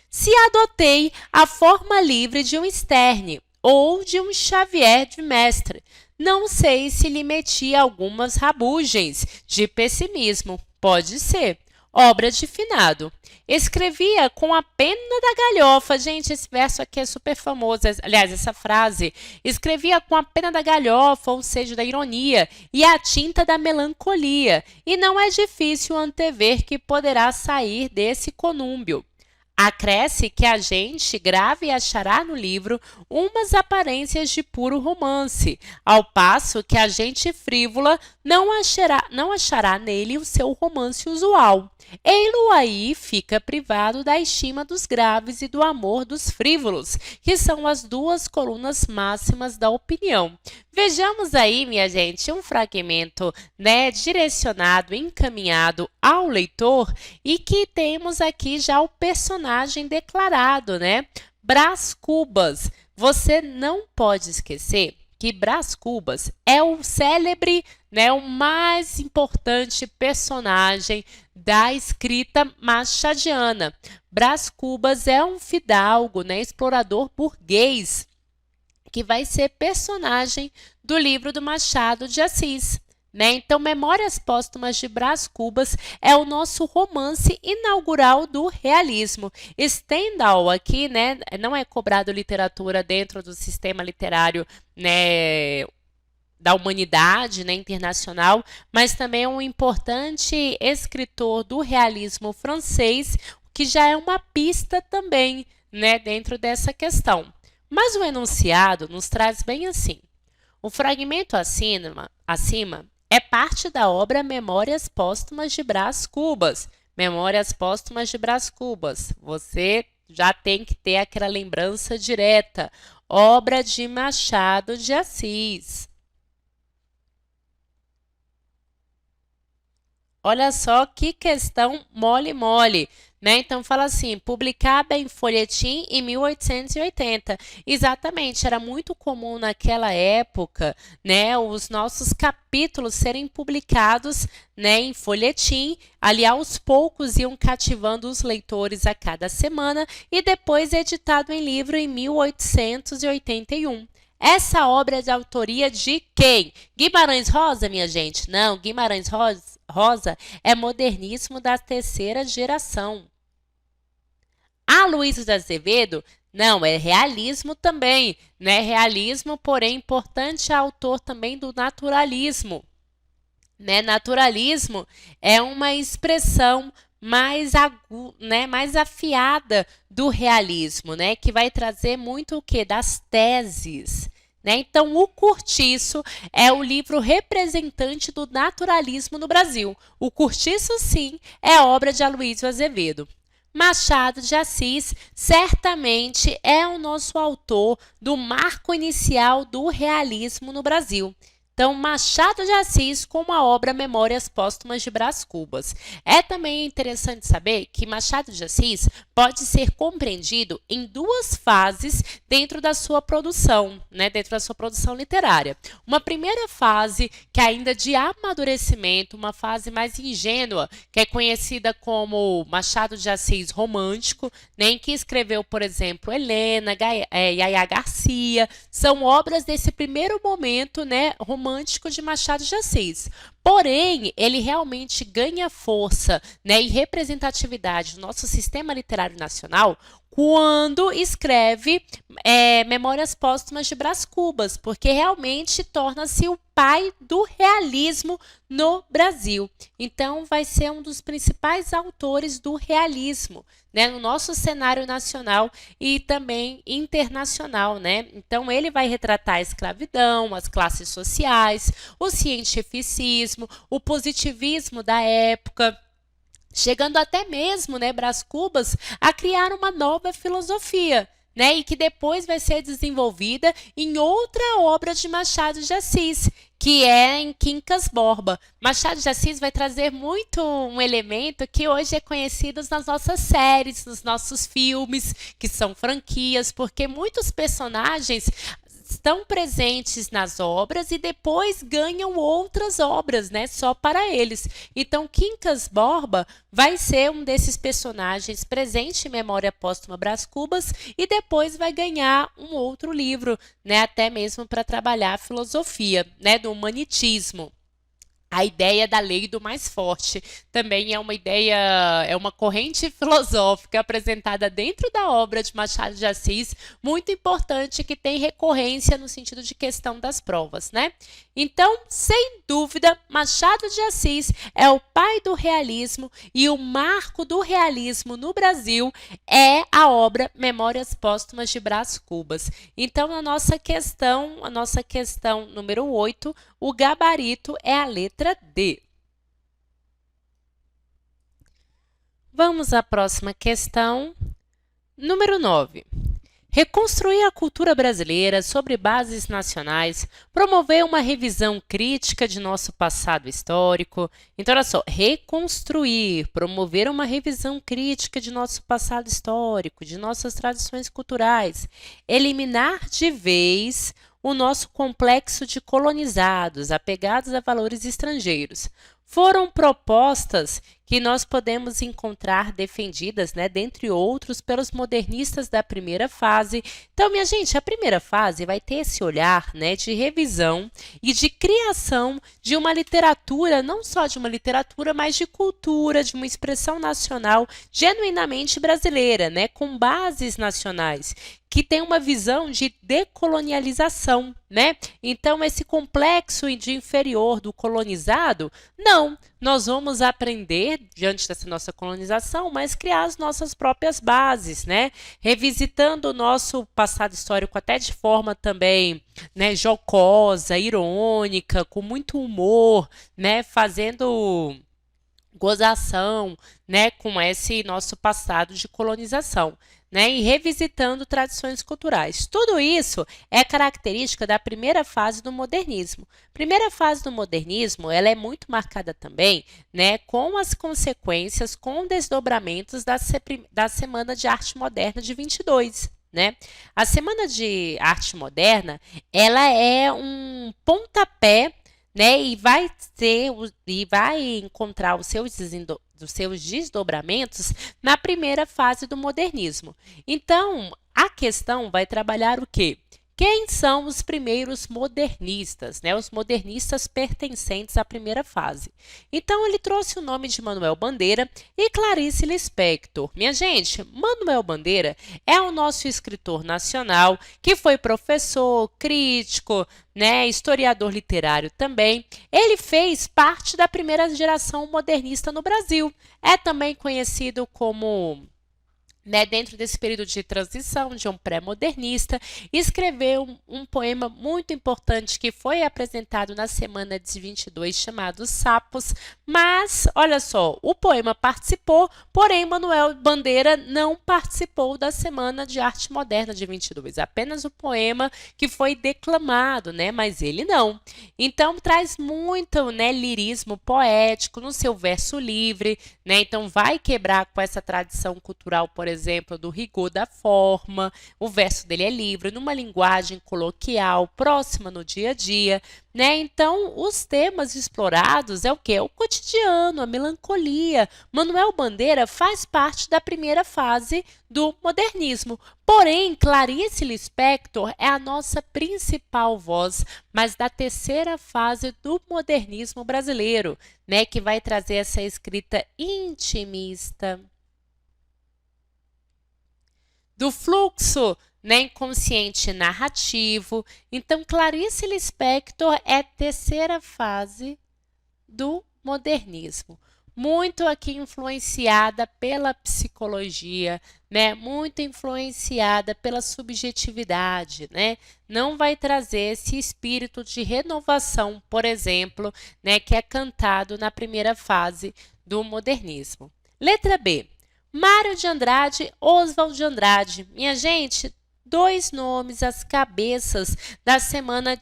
se adotei a forma livre de um Sterne ou de um Xavier de Mestre. Não sei se lhe meti algumas rabugens de pessimismo, pode ser, Obra de finado. Escrevia com a pena da galhofa. Gente, esse verso aqui é super famoso. Aliás, essa frase. Escrevia com a pena da galhofa, ou seja, da ironia, e a tinta da melancolia. E não é difícil antever que poderá sair desse conúbio. Acresce que a gente grave e achará no livro umas aparências de puro romance, ao passo que a gente frívola não achará nele o seu romance usual. Ei-lo aí fica privado da estima dos graves e do amor dos frívolos, que são as duas colunas máximas da opinião. Vejamos aí, minha gente, um fragmento, né, direcionado, encaminhado ao leitor e que temos aqui já o personagem declarado, né? Brás Cubas. Você não pode esquecer que Brás Cubas é o célebre, né, o mais importante personagem da escrita machadiana. Brás Cubas é um fidalgo, né, explorador burguês, que vai ser personagem do livro do Machado de Assis. Né? Então, Memórias Póstumas de Brás Cubas é o nosso romance inaugural do realismo. Stendhal aqui, né, não é cobrado literatura dentro do sistema literário, né, da humanidade, né, internacional, mas também é um importante escritor do realismo francês, que já é uma pista também, né, dentro dessa questão. Mas o enunciado nos traz bem assim. O fragmento acima é parte da obra Memórias Póstumas de Brás Cubas. Memórias Póstumas de Brás Cubas. Você já tem que ter aquela lembrança direta. Obra de Machado de Assis. Olha só que questão mole-mole. Né? Então, fala assim, publicada em folhetim em 1880. Exatamente, era muito comum naquela época, né, os nossos capítulos serem publicados, né, em folhetim. Ali, aos poucos, iam cativando os leitores a cada semana e depois editado em livro em 1881. Essa obra é de autoria de quem? Guimarães Rosa, minha gente? Não, Guimarães Rosa é modernismo da terceira geração. Luiz de Azevedo, não, é realismo também, né? Realismo, porém, importante autor também do naturalismo. Né? Naturalismo é uma expressão mais afiada do realismo, né? Que vai trazer muito o quê? Das teses. Né? Então, O Cortiço é o livro representante do naturalismo no Brasil. O Cortiço, sim, é obra de Aloysio Azevedo. Machado de Assis certamente é o nosso autor do marco inicial do realismo no Brasil. Então, Machado de Assis com a obra Memórias Póstumas de Brás Cubas. É também interessante saber que Machado de Assis pode ser compreendido em duas fases dentro da sua produção, né? Dentro da sua produção literária. Uma primeira fase, que é ainda de amadurecimento, uma fase mais ingênua, que é conhecida como Machado de Assis romântico, né? Em que escreveu, por exemplo, Helena, Yaya Garcia. São obras desse primeiro momento, né, romântico de Machado de Assis. Porém, ele realmente ganha força, né, e representatividade no nosso sistema literário nacional quando escreve Memórias Póstumas de Brás Cubas, porque realmente torna-se o pai do realismo no Brasil. Então, vai ser um dos principais autores do realismo, né, no nosso cenário nacional e também internacional, né? Então, ele vai retratar a escravidão, as classes sociais, o cientificismo, o positivismo da época, chegando até mesmo, né, Brás Cubas, a criar uma nova filosofia, né, e que depois vai ser desenvolvida em outra obra de Machado de Assis, que é em Quincas Borba. Machado de Assis vai trazer muito um elemento que hoje é conhecido nas nossas séries, nos nossos filmes, que são franquias, porque muitos personagens estão presentes nas obras e depois ganham outras obras, né, só para eles. Então, Quincas Borba vai ser um desses personagens presente em Memória Póstuma Brás Cubas e depois vai ganhar um outro livro, né, até mesmo para trabalhar a filosofia, né, do humanitismo. A ideia da lei do mais forte também é uma ideia, é uma corrente filosófica apresentada dentro da obra de Machado de Assis, muito importante, que tem recorrência no sentido de questão das provas, né? Então, sem dúvida, Machado de Assis é o pai do realismo e o marco do realismo no Brasil é a obra Memórias Póstumas de Brás Cubas. Então, a nossa questão número 8, o gabarito é a letra D. Vamos à próxima questão, número 9. Reconstruir a cultura brasileira sobre bases nacionais, promover uma revisão crítica de nosso passado histórico. Então, olha só, reconstruir, promover uma revisão crítica de nosso passado histórico, de nossas tradições culturais, eliminar de vez o nosso complexo de colonizados, apegados a valores estrangeiros. Foram propostas que nós podemos encontrar defendidas, né, dentre outros, pelos modernistas da primeira fase. Então, minha gente, a primeira fase vai ter esse olhar, né, de revisão e de criação de uma literatura, não só de uma literatura, mas de cultura, de uma expressão nacional genuinamente brasileira, né, com bases nacionais, que tem uma visão de decolonialização, né? Então, esse complexo de inferior do colonizado, não, nós vamos aprender diante dessa nossa colonização, mas criar as nossas próprias bases, né? Revisitando o nosso passado histórico até de forma também, né, jocosa, irônica, com muito humor, né, fazendo gozação, né, com esse nosso passado de colonização, né, e revisitando tradições culturais. Tudo isso é característica da primeira fase do modernismo. Primeira fase do modernismo, ela é muito marcada também, né, com as consequências, com desdobramentos da Semana de Arte Moderna de 22. Né? A Semana de Arte Moderna, ela é um pontapé, né, e vai encontrar os seus desdobramentos na primeira fase do modernismo. Então, a questão vai trabalhar o quê? Quem são os primeiros modernistas, né? Os modernistas pertencentes à primeira fase. Então, ele trouxe o nome de Manuel Bandeira e Clarice Lispector. Minha gente, Manuel Bandeira é o nosso escritor nacional, que foi professor, crítico, né, historiador literário também. Ele fez parte da primeira geração modernista no Brasil. É também conhecido como, né, dentro desse período de transição, de um pré-modernista, escreveu um poema muito importante que foi apresentado na Semana de 22, chamado Sapos, mas, olha só, o poema participou, porém, Manuel Bandeira não participou da Semana de Arte Moderna de 22, apenas o poema que foi declamado, né, mas ele não. Então, traz muito, né, lirismo poético no seu verso livre, né, então vai quebrar com essa tradição cultural, por exemplo, do rigor da forma. O verso dele é livre, numa linguagem coloquial, próxima no dia a dia, né? Então, os temas explorados é o quê? É o cotidiano, a melancolia. Manuel Bandeira faz parte da primeira fase do modernismo. Porém, Clarice Lispector é a nossa principal voz, mas da terceira fase do modernismo brasileiro, né? Que vai trazer essa escrita intimista, do fluxo, né, inconsciente narrativo. Então, Clarice Lispector é a terceira fase do modernismo. Muito aqui influenciada pela psicologia, né? Muito influenciada pela subjetividade, né? Não vai trazer esse espírito de renovação, por exemplo, né, que é cantado na primeira fase do modernismo. Letra B. Mário de Andrade, Oswald de Andrade. Minha gente, dois nomes, as cabeças da Semana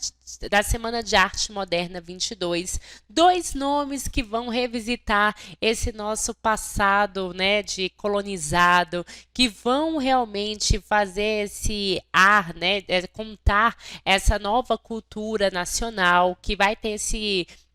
de Arte Moderna 22. Dois nomes que vão revisitar esse nosso passado, né, de colonizado, que vão realmente fazer esse ar, né, contar essa nova cultura nacional, que vai ter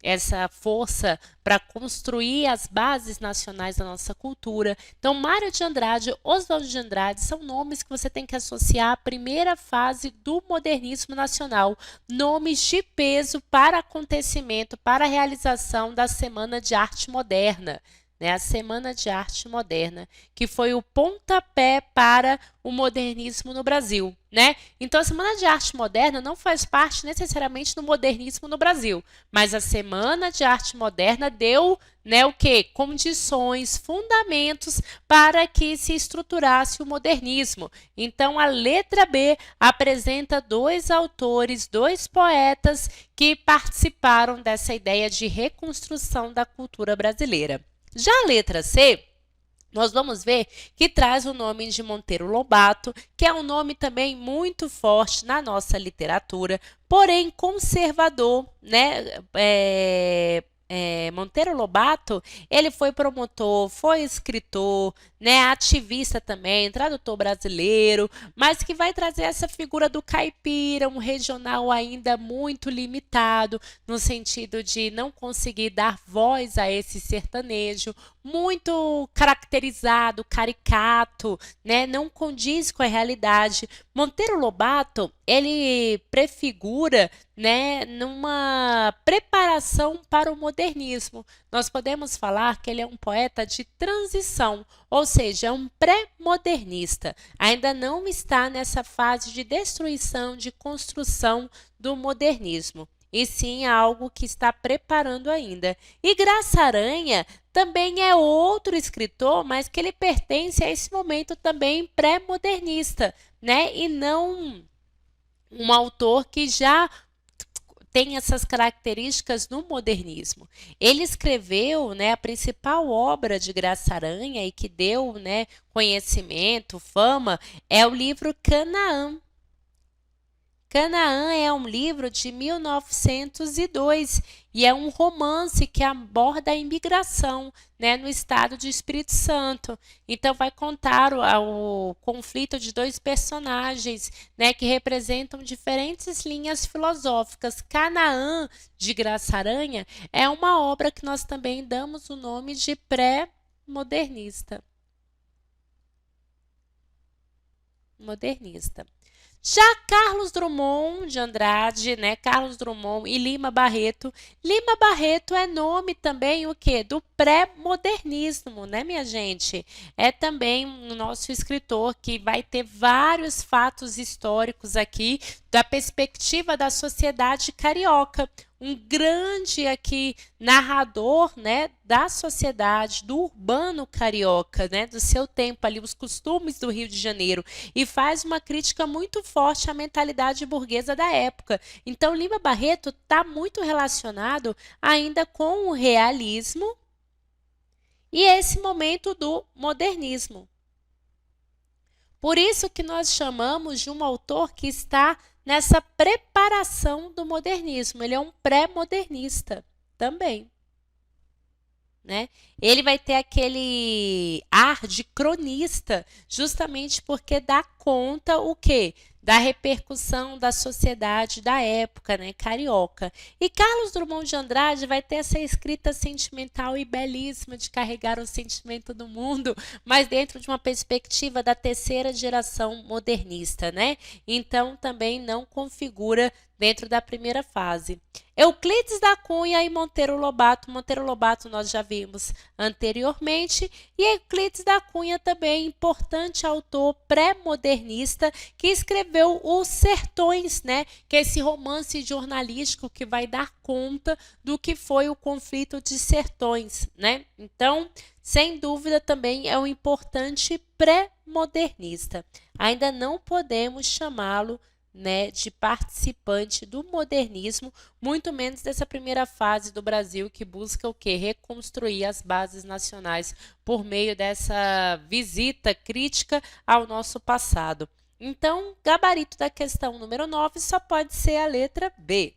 essa força para construir as bases nacionais da nossa cultura. Então, Mário de Andrade, Oswald de Andrade são nomes que você tem que associar à primeira fase do modernismo nacional, nomes de peso para acontecimento, para a realização da Semana de Arte Moderna, né? A Semana de Arte Moderna, que foi o pontapé para o modernismo no Brasil, né? Então, a Semana de Arte Moderna não faz parte necessariamente do modernismo no Brasil, mas a Semana de Arte Moderna deu, né, o quê? Condições, fundamentos para que se estruturasse o modernismo. Então, a letra B apresenta dois autores, dois poetas que participaram dessa ideia de reconstrução da cultura brasileira. Já a letra C, nós vamos ver que traz o nome de Monteiro Lobato, que é um nome também muito forte na nossa literatura, porém conservador, né? Monteiro Lobato, ele foi promotor, foi escritor, né, ativista também, tradutor brasileiro, mas que vai trazer essa figura do caipira, um regional ainda muito limitado, no sentido de não conseguir dar voz a esse sertanejo, muito caracterizado, caricato, né, não condiz com a realidade. Monteiro Lobato, ele prefigura, né, numa preparação para o modernismo. Nós podemos falar que ele é um poeta de transição, ou seja, é um pré-modernista. Ainda não está nessa fase de destruição, de construção do modernismo, e sim algo que está preparando ainda. E Graça Aranha também é outro escritor, mas que ele pertence a esse momento também pré-modernista, né? E não um autor que já tem essas características no modernismo. Ele escreveu, né, a principal obra de Graça Aranha e que deu, né, conhecimento, fama, é o livro Canaã. Canaã é um livro de 1902 e é um romance que aborda a imigração, né, no estado do Espírito Santo. Então, vai contar o conflito de dois personagens, né, que representam diferentes linhas filosóficas. Canaã, de Graça Aranha, é uma obra que nós também damos o nome de pré-modernista. Modernista. Já Carlos Drummond de Andrade, né? Carlos Drummond e Lima Barreto. Lima Barreto é nome também o quê? Do pré-modernismo, né, minha gente? É também o nosso escritor que vai ter vários fatos históricos aqui da perspectiva da sociedade carioca. Um grande aqui narrador, né, da sociedade, do urbano carioca, né, do seu tempo ali, os costumes do Rio de Janeiro, e faz uma crítica muito forte à mentalidade burguesa da época. Então, Lima Barreto está muito relacionado ainda com o realismo e esse momento do modernismo. Por isso que nós chamamos de um autor que está nessa preparação do modernismo. Ele é um pré-modernista também, né? Ele vai ter aquele ar de cronista, justamente porque dá conta o quê? Da repercussão da sociedade da época, né, carioca. E Carlos Drummond de Andrade vai ter essa escrita sentimental e belíssima de carregar o sentimento do mundo, mas dentro de uma perspectiva da terceira geração modernista, né? Então também não configura dentro da primeira fase. Euclides da Cunha e Monteiro Lobato. Monteiro Lobato nós já vimos anteriormente, e Euclides da Cunha também importante autor pré-modernista que escreveu Os Sertões, né, que é esse romance jornalístico que vai dar conta do que foi o conflito de sertões, né? Então, sem dúvida também é um importante pré-modernista. Ainda não podemos chamá-lo, né, de participante do modernismo, muito menos dessa primeira fase do Brasil que busca o quê? Reconstruir as bases nacionais por meio dessa visita crítica ao nosso passado. Então, gabarito da questão número 9 só pode ser a letra B.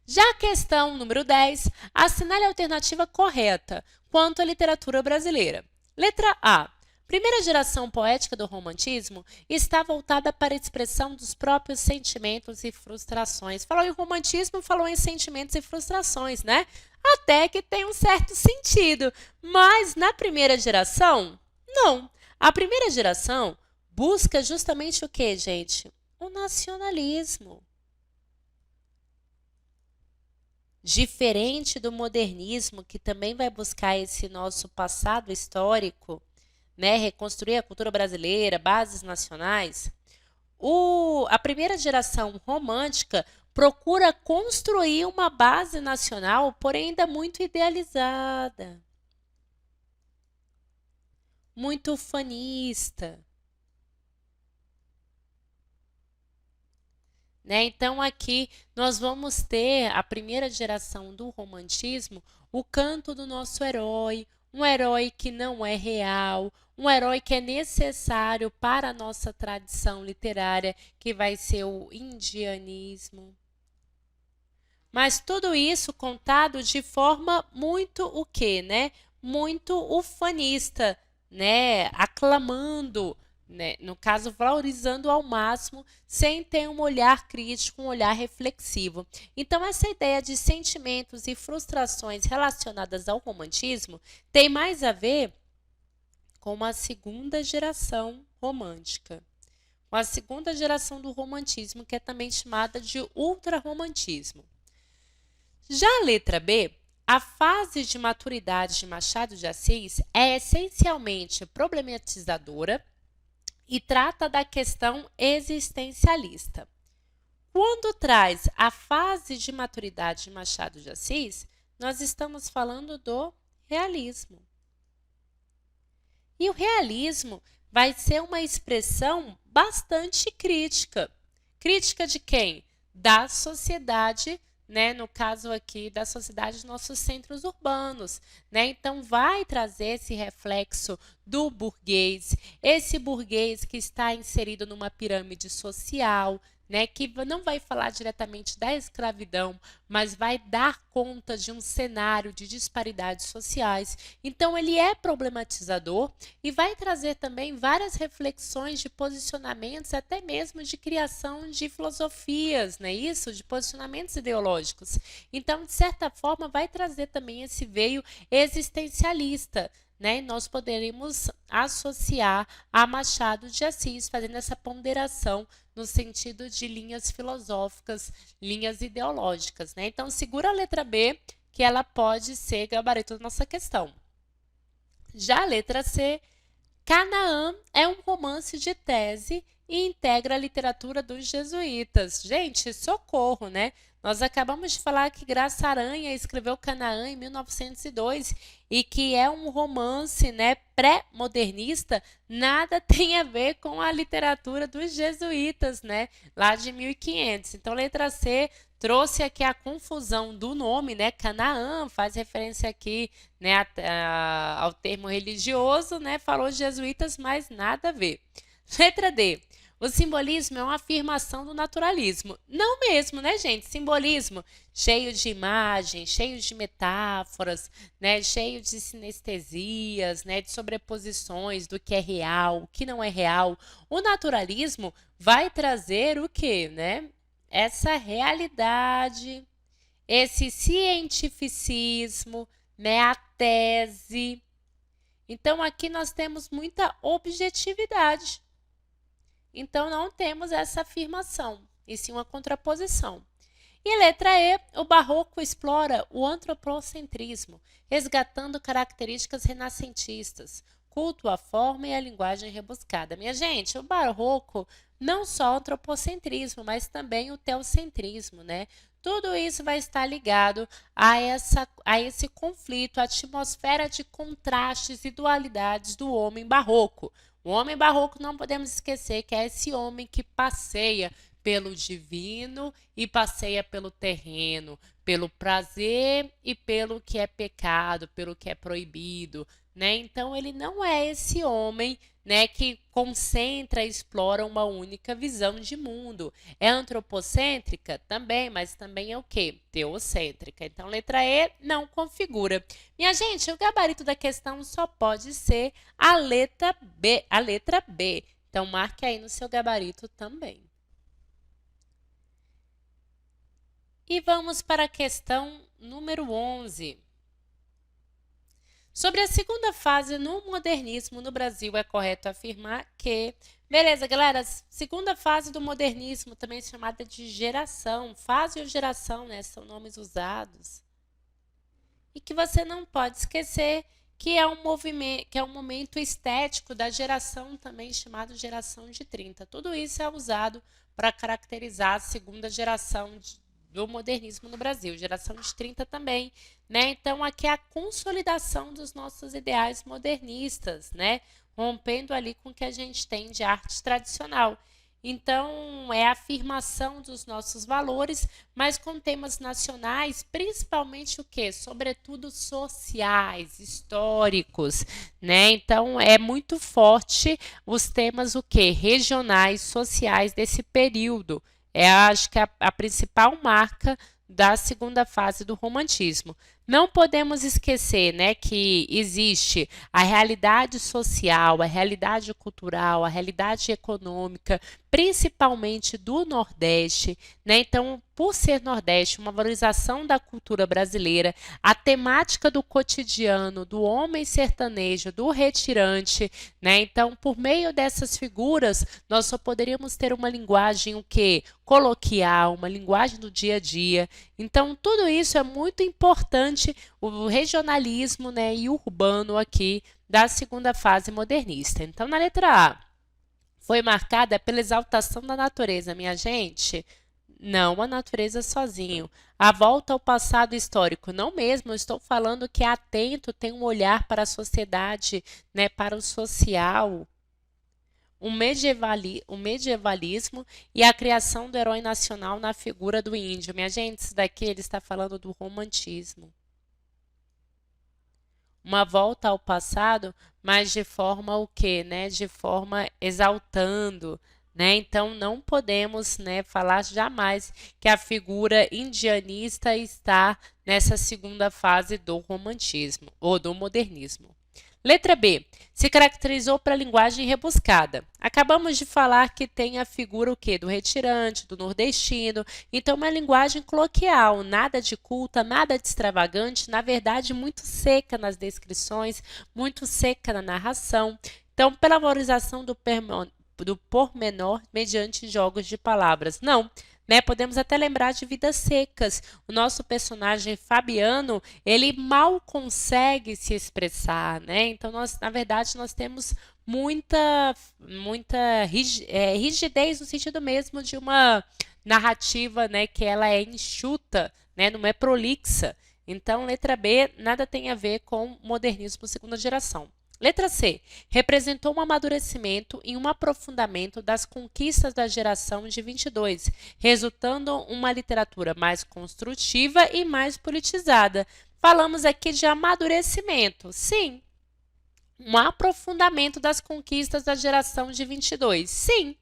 Já a questão número 10, assinale a alternativa correta quanto à literatura brasileira. Letra A. Primeira geração poética do romantismo está voltada para a expressão dos próprios sentimentos e frustrações. Falou em romantismo, falou em sentimentos e frustrações, né? Até que tem um certo sentido. Mas na primeira geração, não. A primeira geração busca justamente o quê, gente? O nacionalismo. Diferente do modernismo, que também vai buscar esse nosso passado histórico, né, reconstruir a cultura brasileira, bases nacionais, a primeira geração romântica procura construir uma base nacional, porém ainda muito idealizada, muito ufanista. Né? Então, aqui nós vamos ter a primeira geração do romantismo, o canto do nosso herói, um herói que não é real, um herói que é necessário para a nossa tradição literária, que vai ser o indianismo. Mas tudo isso contado de forma muito o quê, né? Muito ufanista, né? Aclamando, né? No caso, valorizando ao máximo, sem ter um olhar crítico, um olhar reflexivo. Então, essa ideia de sentimentos e frustrações relacionadas ao romantismo tem mais a ver com a segunda geração romântica. Com a segunda geração do romantismo, que é também chamada de ultrarromantismo. Já a letra B, a fase de maturidade de Machado de Assis é essencialmente problematizadora e trata da questão existencialista. Quando traz a fase de maturidade de Machado de Assis, nós estamos falando do realismo. E o realismo vai ser uma expressão bastante crítica. Crítica de quem? Da sociedade, né? No caso aqui, da sociedade dos nossos centros urbanos. Né? Então, vai trazer esse reflexo do burguês, esse burguês que está inserido numa pirâmide social, né, que não vai falar diretamente da escravidão, mas vai dar conta de um cenário de disparidades sociais. Então, ele é problematizador e vai trazer também várias reflexões de posicionamentos, até mesmo de criação de filosofias, né, isso, de posicionamentos ideológicos. Então, de certa forma, vai trazer também esse veio existencialista. Né, nós poderíamos associar a Machado de Assis, fazendo essa ponderação no sentido de linhas filosóficas, linhas ideológicas. Né? Então, segura a letra B, que ela pode ser gabarito da nossa questão. Já a letra C, Canaã é um romance de tese e integra a literatura dos jesuítas. Gente, socorro, né? Nós acabamos de falar que Graça Aranha escreveu Canaã em 1902 e que é um romance, né, pré-modernista, nada tem a ver com a literatura dos jesuítas, né, lá de 1500. Então, letra C trouxe aqui a confusão do nome, né, Canaã, faz referência aqui, né, ao termo religioso, né, falou jesuítas, mas nada a ver. Letra D. O simbolismo é uma afirmação do naturalismo. Não mesmo, né, gente? Simbolismo cheio de imagens, cheio de metáforas, né? Cheio de sinestesias, né? De sobreposições do que é real, o que não é real. O naturalismo vai trazer o quê, né? Essa realidade, esse cientificismo, né? A tese. Então, aqui nós temos muita objetividade. Então, não temos essa afirmação, e sim uma contraposição. E letra E, o barroco explora o antropocentrismo, resgatando características renascentistas, culto à forma e à linguagem rebuscada. Minha gente, o barroco não só o antropocentrismo, mas também o teocentrismo, né? Tudo isso vai estar ligado a esse conflito, a atmosfera de contrastes e dualidades do homem barroco. O homem barroco, não podemos esquecer que é esse homem que passeia pelo divino e passeia pelo terreno, pelo prazer e pelo que é pecado, pelo que é proibido, né? Então ele não é esse homem, né, que concentra e explora uma única visão de mundo. É antropocêntrica? Também, mas também é o quê? Teocêntrica. Então, letra E não configura. Minha gente, o gabarito da questão só pode ser a letra B. A letra B. Então, marque aí no seu gabarito também. E vamos para a questão número 11. Sobre a segunda fase no modernismo no Brasil, é correto afirmar que... Beleza, galera, segunda fase do modernismo, também chamada de geração. Fase ou geração, né? São nomes usados. E que você não pode esquecer que é um movimento, que é um momento estético da geração também chamado geração de 30. Tudo isso é usado para caracterizar a segunda geração do modernismo no Brasil, geração de 30 também, né? Então, aqui é a consolidação dos nossos ideais modernistas, né? Rompendo ali com o que a gente tem de arte tradicional. Então, é a afirmação dos nossos valores, mas com temas nacionais, principalmente o quê? Sobretudo sociais, históricos, né? Então, é muito forte os temas o quê? Regionais, sociais desse período. Acho que a principal marca da segunda fase do romantismo. Não podemos esquecer, né, que existe a realidade social, a realidade cultural, a realidade econômica, principalmente do Nordeste, né? Então, por ser Nordeste, uma valorização da cultura brasileira, a temática do cotidiano, do homem sertanejo, do retirante, né? Então, por meio dessas figuras, nós só poderíamos ter uma linguagem o quê? Coloquial, uma linguagem do dia a dia. Então, tudo isso é muito importante, o regionalismo, né, e urbano aqui da segunda fase modernista. Então, na letra A, foi marcada pela exaltação da natureza, minha gente? Não a natureza sozinho. A volta ao passado histórico, não mesmo. Eu estou falando que é atento, tem um olhar para a sociedade, né, para o social. O medievalismo e a criação do herói nacional na figura do índio. Minha gente, isso daqui ele está falando do romantismo. Uma volta ao passado, mas de forma o quê, né? De forma exaltando, né? Então não podemos, né, falar jamais que a figura indianista está nessa segunda fase do romantismo ou do modernismo. Letra B. Se caracterizou pela linguagem rebuscada. Acabamos de falar que tem a figura o quê? Do retirante, do nordestino. Então, uma linguagem coloquial, nada de culta, nada de extravagante, na verdade, muito seca nas descrições, muito seca na narração. Então, pela valorização do pormenor mediante jogos de palavras. Não. Né? Podemos até lembrar de Vidas Secas. O nosso personagem Fabiano, ele mal consegue se expressar, né? Então, na verdade, nós temos muita rigidez no sentido mesmo de uma narrativa, né, que ela é enxuta, né, não é prolixa. Então, letra B, nada tem a ver com modernismo segunda geração. Letra C. Representou um amadurecimento e um aprofundamento das conquistas da geração de 22, resultando uma literatura mais construtiva e mais politizada. Falamos aqui de amadurecimento. Sim. Um aprofundamento das conquistas da geração de 22. Sim.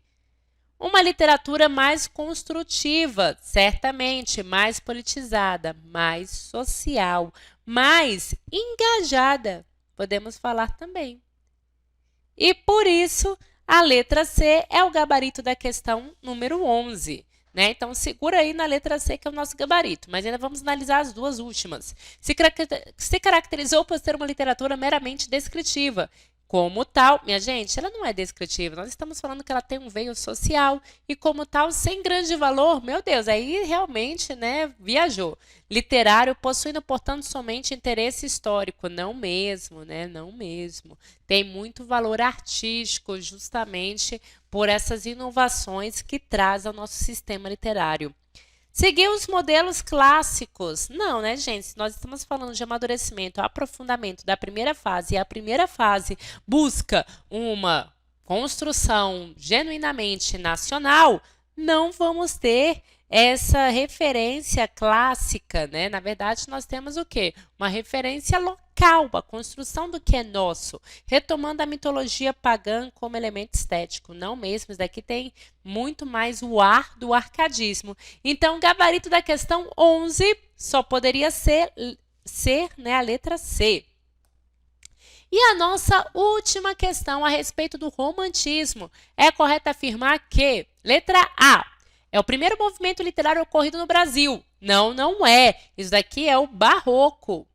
Uma literatura mais construtiva, certamente, mais politizada, mais social, mais engajada. Podemos falar também. E por isso, a letra C é o gabarito da questão número 11. Né? Então, segura aí na letra C, que é o nosso gabarito. Mas ainda vamos analisar as duas últimas. Se caracterizou por ser uma literatura meramente descritiva. Como tal, minha gente, ela não é descritiva. Nós estamos falando que ela tem um veio social e, como tal, sem grande valor. Meu Deus, aí realmente, né, viajou. Literário, possuindo, portanto, somente interesse histórico. Não mesmo, né? Não mesmo. Tem muito valor artístico, justamente por essas inovações que traz ao nosso sistema literário. Seguir os modelos clássicos. Não, né, gente? Se nós estamos falando de amadurecimento, aprofundamento da primeira fase, e a primeira fase busca uma construção genuinamente nacional, não vamos ter essa referência clássica, né? Na verdade, nós temos o quê? Uma referência local, a construção do que é nosso, retomando a mitologia pagã como elemento estético. Não mesmo, isso daqui tem muito mais o ar do arcadismo. Então, o gabarito da questão 11 só poderia ser né, a letra C. E a nossa última questão a respeito do romantismo. É correto afirmar que, letra A, é o primeiro movimento literário ocorrido no Brasil. Não, não é. Isso daqui é o barroco.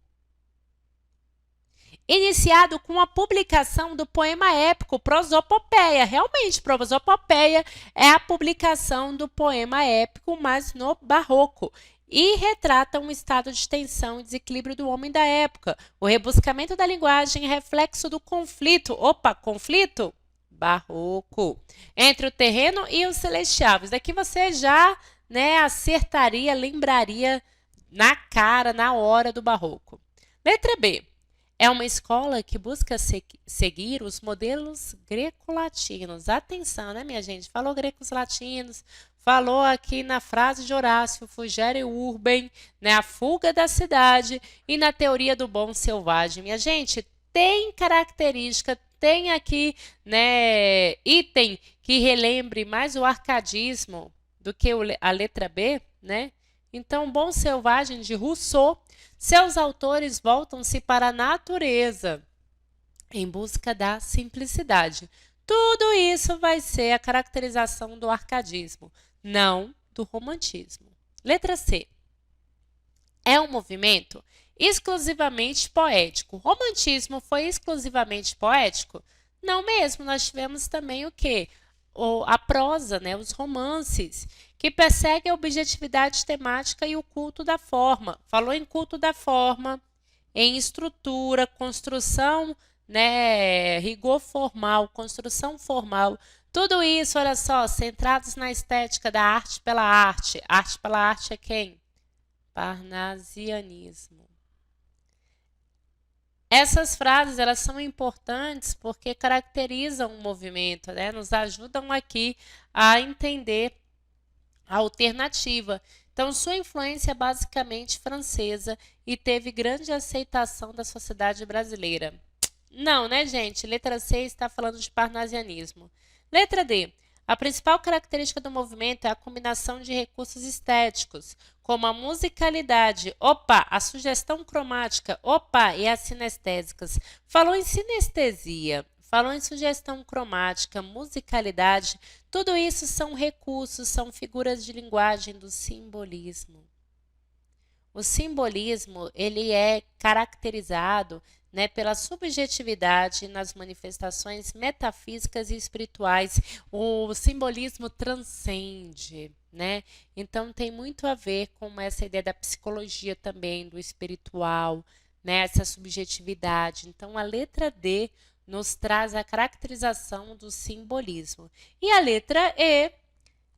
Iniciado com a publicação do poema épico Prosopopeia. Realmente, Prosopopeia é a publicação do poema épico, mas no barroco. E retrata um estado de tensão e desequilíbrio do homem da época. O rebuscamento da linguagem é reflexo do conflito. Opa, conflito? Barroco. Entre o terreno e o celestial. Isso daqui você já, né, acertaria, lembraria na cara, na hora do barroco. Letra B. É uma escola que busca seguir os modelos greco-latinos. Atenção, né, minha gente? Falou gregos latinos, falou aqui na frase de Horácio, fugere urbem, né, a fuga da cidade, e na teoria do bom selvagem. Minha gente, tem característica, tem aqui, né, item que relembre mais o arcadismo do que a letra B, né? Então, Bom Selvagem, de Rousseau, seus autores voltam-se para a natureza em busca da simplicidade. Tudo isso vai ser a caracterização do arcadismo, não do romantismo. Letra C. É um movimento exclusivamente poético. O romantismo foi exclusivamente poético? Não mesmo, nós tivemos também o quê? A prosa, né? Os romances, que perseguem a objetividade temática e o culto da forma. Falou em culto da forma, em estrutura, construção, né? Rigor formal, construção formal. Tudo isso, olha só, centrados na estética da arte pela arte. Arte pela arte é quem? Parnasianismo. Essas frases, elas são importantes porque caracterizam o movimento, né? Nos ajudam aqui a entender a alternativa. Então, sua influência é basicamente francesa e teve grande aceitação da sociedade brasileira. Não, né, gente? Letra C está falando de parnasianismo. Letra D. A principal característica do movimento é a combinação de recursos estéticos, como a musicalidade, opa, a sugestão cromática, opa, e as sinestésicas. Falou em sinestesia, falou em sugestão cromática, musicalidade, tudo isso são recursos, são figuras de linguagem do simbolismo. O simbolismo, ele é caracterizado, né, pela subjetividade nas manifestações metafísicas e espirituais. O simbolismo transcende, né? Então tem muito a ver com essa ideia da psicologia também, do espiritual, né, essa subjetividade. Então a letra D nos traz a caracterização do simbolismo. E a letra E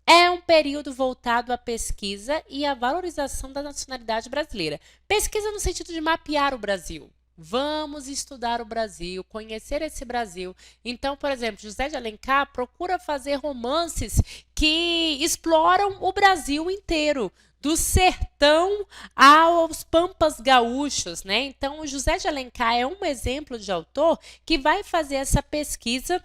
é um período voltado à pesquisa e à valorização da nacionalidade brasileira. Pesquisa no sentido de mapear o Brasil. Vamos estudar o Brasil, conhecer esse Brasil. Então, por exemplo, José de Alencar procura fazer romances que exploram o Brasil inteiro, do sertão aos pampas gaúchos, né? Então, o José de Alencar é um exemplo de autor que vai fazer essa pesquisa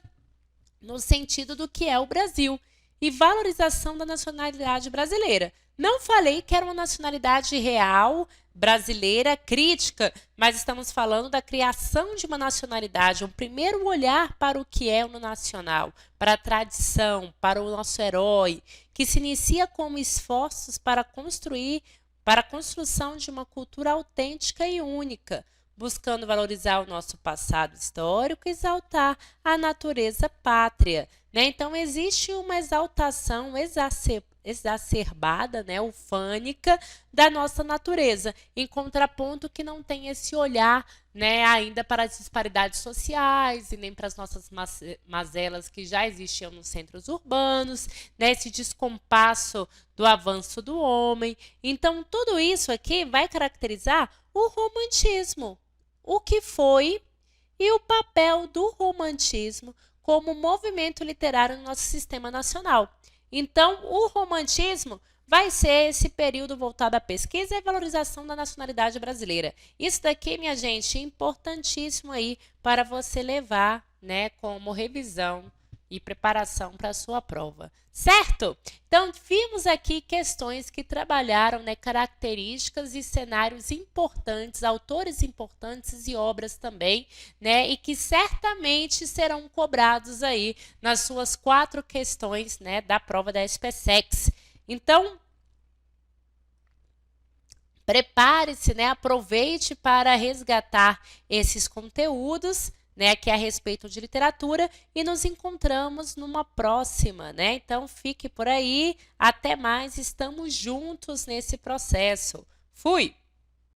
no sentido do que é o Brasil e valorização da nacionalidade brasileira. Não falei que era uma nacionalidade real, brasileira, crítica, mas estamos falando da criação de uma nacionalidade, um primeiro olhar para o que é o nacional, para a tradição, para o nosso herói, que se inicia como esforços para a construção de uma cultura autêntica e única, buscando valorizar o nosso passado histórico e exaltar a natureza pátria, né? Então, existe uma exaltação exacerbada, né, ufânica, da nossa natureza, em contraponto que não tem esse olhar, né, ainda para as disparidades sociais e nem para as nossas mazelas que já existiam nos centros urbanos, né, esse descompasso do avanço do homem. Então, tudo isso aqui vai caracterizar o romantismo, o que foi e o papel do romantismo como movimento literário no nosso sistema nacional. Então, o romantismo vai ser esse período voltado à pesquisa e valorização da nacionalidade brasileira. Isso daqui, minha gente, é importantíssimo aí para você levar, né, como revisão e preparação para a sua prova, certo? Então, vimos aqui questões que trabalharam, né, características e cenários importantes, autores importantes e obras também, né, e que certamente serão cobrados aí nas suas 4 questões, né, da prova da SPSEX. Então, prepare-se, né, aproveite para resgatar esses conteúdos, né, que é a respeito de literatura, e nos encontramos numa próxima, né? Então fique por aí, até mais, estamos juntos nesse processo. Fui!